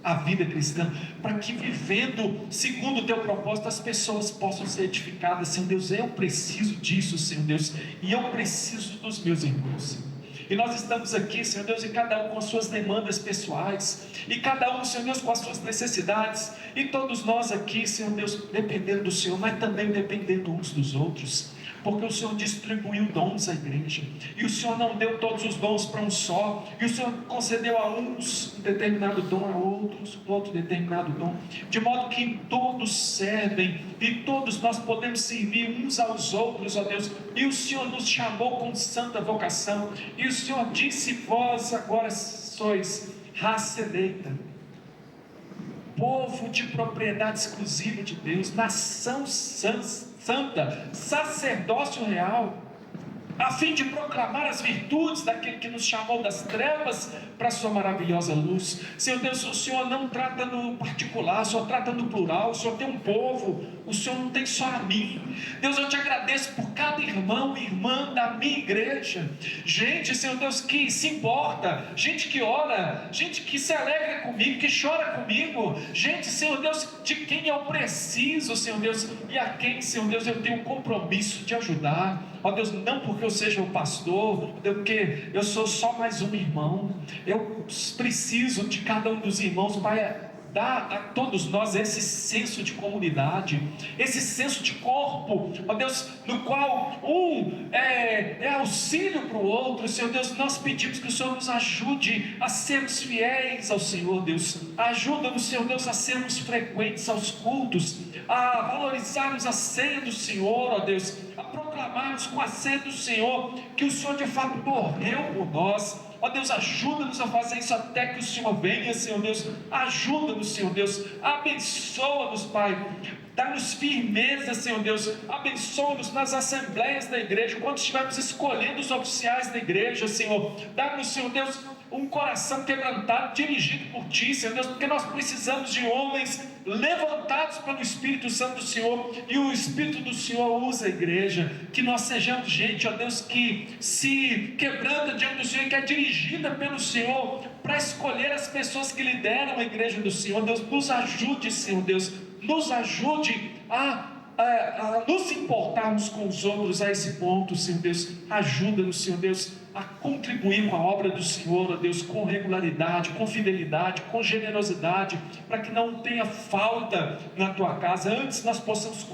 a vida cristã, para que vivendo segundo o Teu propósito, as pessoas possam ser edificadas. Senhor Deus, eu preciso disso, Senhor Deus, e eu preciso dos meus irmãos, Senhor. E nós estamos aqui, Senhor Deus, e cada um com as suas demandas pessoais, e cada um, Senhor Deus, com as suas necessidades, e todos nós aqui, Senhor Deus, dependendo do Senhor, mas também dependendo uns dos outros, porque o Senhor distribuiu dons à igreja, e o Senhor não deu todos os dons para um só, e o Senhor concedeu a uns um determinado dom, a outros outro determinado dom, de modo que todos servem, e todos nós podemos servir uns aos outros, ó Deus. E o Senhor nos chamou com santa vocação, e o Senhor disse: vós agora sois raça eleita, povo de propriedade exclusiva de Deus, nação santa, sacerdócio real, a fim de proclamar as virtudes daquele que nos chamou das trevas para a sua maravilhosa luz. Senhor Deus, o Senhor não trata no particular, o Senhor trata no plural. O Senhor tem um povo, o Senhor não tem só a mim. Deus, eu te agradeço por cada irmão e irmã da minha igreja, gente, Senhor Deus, que se importa, gente que ora, gente que se alegra comigo, que chora comigo, gente, Senhor Deus, de quem eu preciso, Senhor Deus, e a quem, Senhor Deus, eu tenho um compromisso de ajudar. Ó Deus, não porque eu seja o pastor, porque eu sou só mais um irmão. Eu preciso de cada um dos irmãos, Pai, dar a todos nós esse senso de comunidade, esse senso de corpo, ó Deus, no qual um é auxílio para o outro. Senhor Deus, nós pedimos que o Senhor nos ajude a sermos fiéis ao Senhor, Deus. Ajuda-nos, Senhor Deus, a sermos frequentes aos cultos, a valorizarmos a ceia do Senhor, ó Deus, a proclamar proclamarmos com a ceia do Senhor que o Senhor de fato morreu por nós. Ó Deus, ajuda-nos a fazer isso até que o Senhor venha, Senhor Deus. Ajuda-nos, Senhor Deus. Abençoa-nos, Pai. Dá-nos firmeza, Senhor Deus. Abençoa-nos nas assembleias da igreja, quando estivermos escolhendo os oficiais da igreja, Senhor. Dá-nos, Senhor Deus, um coração quebrantado, dirigido por Ti, Senhor Deus, porque nós precisamos de homens levantados pelo Espírito Santo do Senhor, e o Espírito do Senhor usa a igreja. Que nós sejamos gente, ó Deus, que se quebranta diante do Senhor, que é dirigida pelo Senhor, para escolher as pessoas que lideram a igreja do Senhor. Deus, nos ajude, Senhor Deus, nos ajude a nos importarmos com os outros a esse ponto, Senhor Deus. Ajuda-nos, Senhor Deus, a contribuir com a obra do Senhor, ó Deus, com regularidade, com fidelidade, com generosidade, para que não tenha falta na Tua casa. Antes nós possamos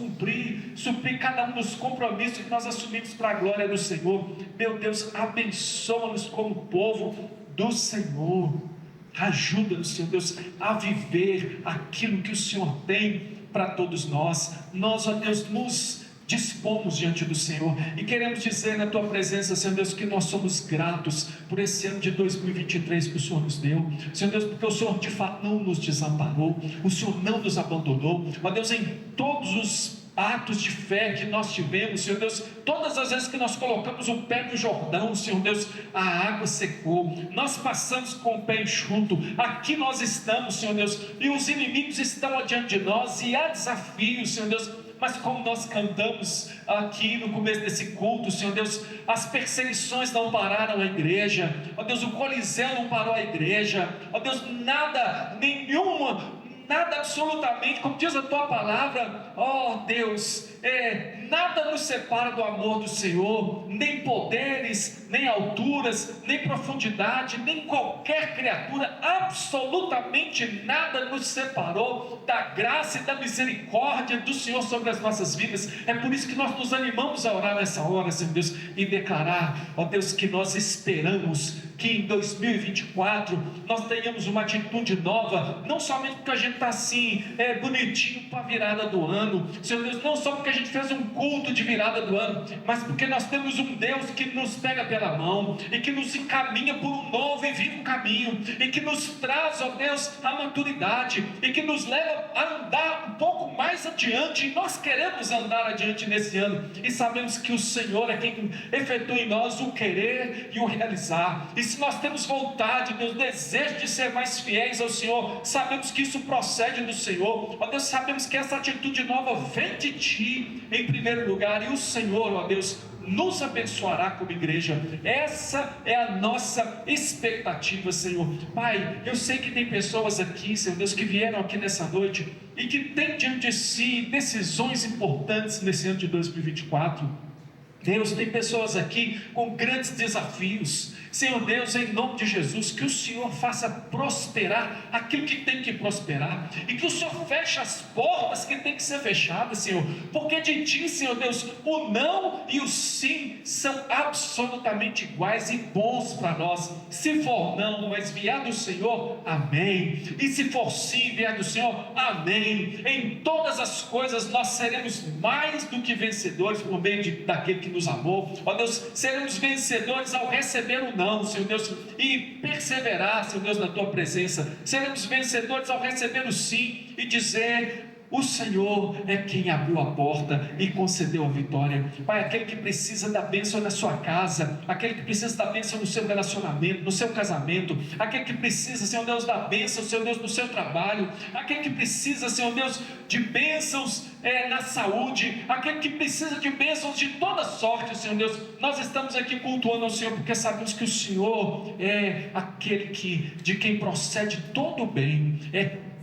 suprir cada um dos compromissos que nós assumimos para a glória do Senhor. Meu Deus, abençoa-nos como povo do Senhor. Ajuda-nos, Senhor Deus, a viver aquilo que o Senhor tem para todos nós. Nós, ó Deus, nos dispomos diante do Senhor e queremos dizer na Tua presença, Senhor Deus, que nós somos gratos por esse ano de 2023 que o Senhor nos deu, Senhor Deus, porque o Senhor de fato não nos desamparou, o Senhor não nos abandonou, ó Deus, em todos os atos de fé que nós tivemos, Senhor Deus, todas as vezes que nós colocamos o pé no Jordão, Senhor Deus, a água secou, nós passamos com o pé enxuto, aqui nós estamos, Senhor Deus, e os inimigos estão adiante de nós, e há desafios, Senhor Deus, mas como nós cantamos aqui no começo desse culto, Senhor Deus, as perseguições não pararam a igreja, ó Deus, o Coliseu não parou a igreja, ó Deus, nada absolutamente, como diz a Tua palavra, ó Deus, nada nos separa do amor do Senhor, nem poderes, nem alturas, nem profundidade, nem qualquer criatura, absolutamente nada nos separou da graça e da misericórdia do Senhor sobre as nossas vidas. É por isso que nós nos animamos a orar nessa hora, Senhor Deus, e declarar, ó Deus, que nós esperamos que em 2024 nós tenhamos uma atitude nova, não somente porque a gente está assim, bonitinho para a virada do ano, Senhor Deus, não só porque a gente fez um culto de virada do ano, mas porque nós temos um Deus que nos pega pela mão, e que nos encaminha por um novo e vivo caminho, e que nos traz, ó Deus, a maturidade, e que nos leva a andar um pouco mais adiante, e nós queremos andar adiante nesse ano, e sabemos que o Senhor é quem efetua em nós o querer e o realizar. E se nós temos vontade, Deus, desejo de ser mais fiéis ao Senhor, sabemos que isso procede do Senhor, ó Deus, sabemos que essa atitude nova vem de Ti em primeiro lugar, e o Senhor, ó Deus, nos abençoará como igreja. Essa é a nossa expectativa, Senhor. Pai, eu sei que tem pessoas aqui, Senhor Deus, que vieram aqui nessa noite e que têm diante de si decisões importantes nesse ano de 2024. Deus, tem pessoas aqui com grandes desafios. Senhor Deus, em nome de Jesus, que o Senhor faça prosperar aquilo que tem que prosperar, e que o Senhor feche as portas que tem que ser fechadas, Senhor, porque de Ti, Senhor Deus, o não e o sim são absolutamente iguais e bons para nós. Se for não, mas vier do Senhor, amém, e se for sim, vier do Senhor, amém. Em todas as coisas nós seremos mais do que vencedores por meio daquele que nos amou, ó Deus, seremos vencedores ao receber o não, Senhor Deus, e perseverar, Senhor Deus, na Tua presença. Seremos vencedores ao receber o sim e dizer: o Senhor é quem abriu a porta e concedeu a vitória. Pai, aquele que precisa da bênção na sua casa, aquele que precisa da bênção no seu relacionamento, no seu casamento, aquele que precisa, Senhor Deus, da bênção, Senhor Deus, no seu trabalho, aquele que precisa, Senhor Deus, de bênçãos na saúde, aquele que precisa de bênçãos de toda sorte, Senhor Deus, nós estamos aqui cultuando ao Senhor, porque sabemos que o Senhor é aquele de quem procede todo o bem,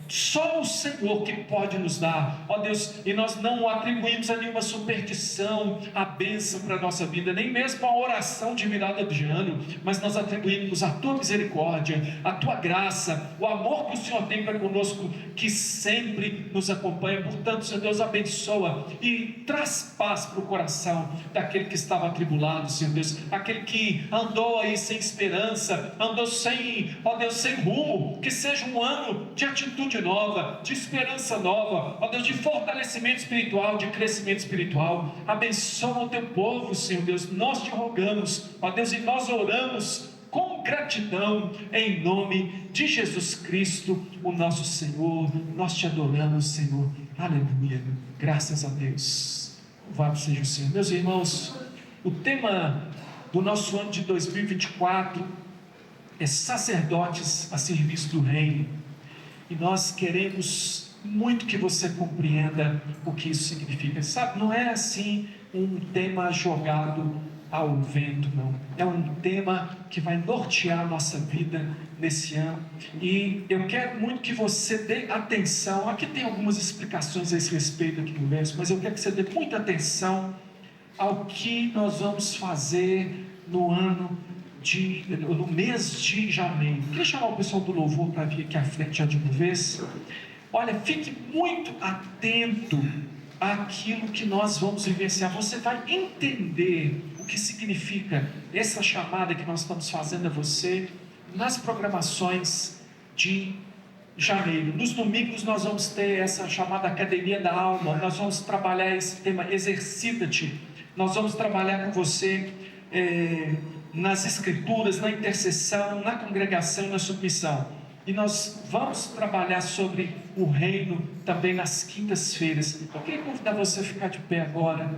só o Senhor que pode nos dar, ó Deus, e nós não atribuímos a nenhuma superstição a bênção para a nossa vida, nem mesmo a oração de virada de ano, mas nós atribuímos a Tua misericórdia, a Tua graça, o amor que o Senhor tem para conosco, que sempre nos acompanha. Portanto, Senhor Deus, abençoa e traz paz para o coração daquele que estava atribulado, Senhor Deus, aquele que andou aí sem esperança, andou sem, ó Deus, sem rumo. Que seja um ano de atitude nova, de esperança nova, ó Deus, de fortalecimento espiritual, de crescimento espiritual. Abençoa o teu povo, Senhor Deus. Nós te rogamos, ó Deus, e nós oramos com gratidão, em nome de Jesus Cristo, o nosso Senhor. Nós te adoramos, Senhor. Aleluia. Graças a Deus. Louvado seja o Senhor. Meus irmãos, o tema do nosso ano de 2024 é sacerdotes a serviço do reino. E nós queremos muito que você compreenda o que isso significa. Sabe, não é assim um tema jogado ao vento, não. É um tema que vai nortear a nossa vida nesse ano. E eu quero muito que você dê atenção. Aqui tem algumas explicações a esse respeito aqui no verso, mas eu quero que você dê muita atenção ao que nós vamos fazer no mês de janeiro. Queria chamar o pessoal do louvor para vir aqui à frente já de uma vez. Olha, fique muito atento àquilo que nós vamos vivenciar. Você vai entender o que significa essa chamada que nós estamos fazendo a você nas programações de janeiro. Nos domingos nós vamos ter essa chamada Academia da Alma. Nós vamos trabalhar esse tema Exercita-te. Nós vamos trabalhar com você nas escrituras, na intercessão, na congregação e na submissão. E nós vamos trabalhar sobre o reino também nas quintas-feiras. Eu queria convidar você a ficar de pé agora.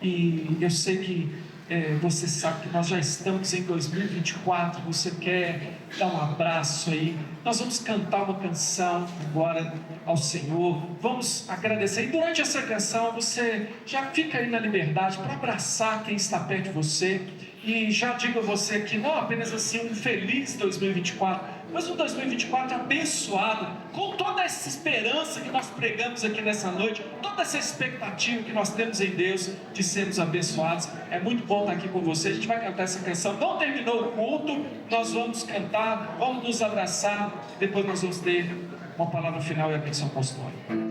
E eu sei que você sabe que nós já estamos em 2024. Você quer dar um abraço aí. Nós vamos cantar uma canção agora ao Senhor. Vamos agradecer. E durante essa canção você já fica aí na liberdade para abraçar quem está perto de você. E já digo a você que não apenas assim um feliz 2024, mas um 2024 abençoado, com toda essa esperança que nós pregamos aqui nessa noite, toda essa expectativa que nós temos em Deus de sermos abençoados. É muito bom estar aqui com você. A gente vai cantar essa canção. Não terminou o culto, nós vamos cantar, vamos nos abraçar, depois nós vamos ter uma palavra final e a bênção apostólica.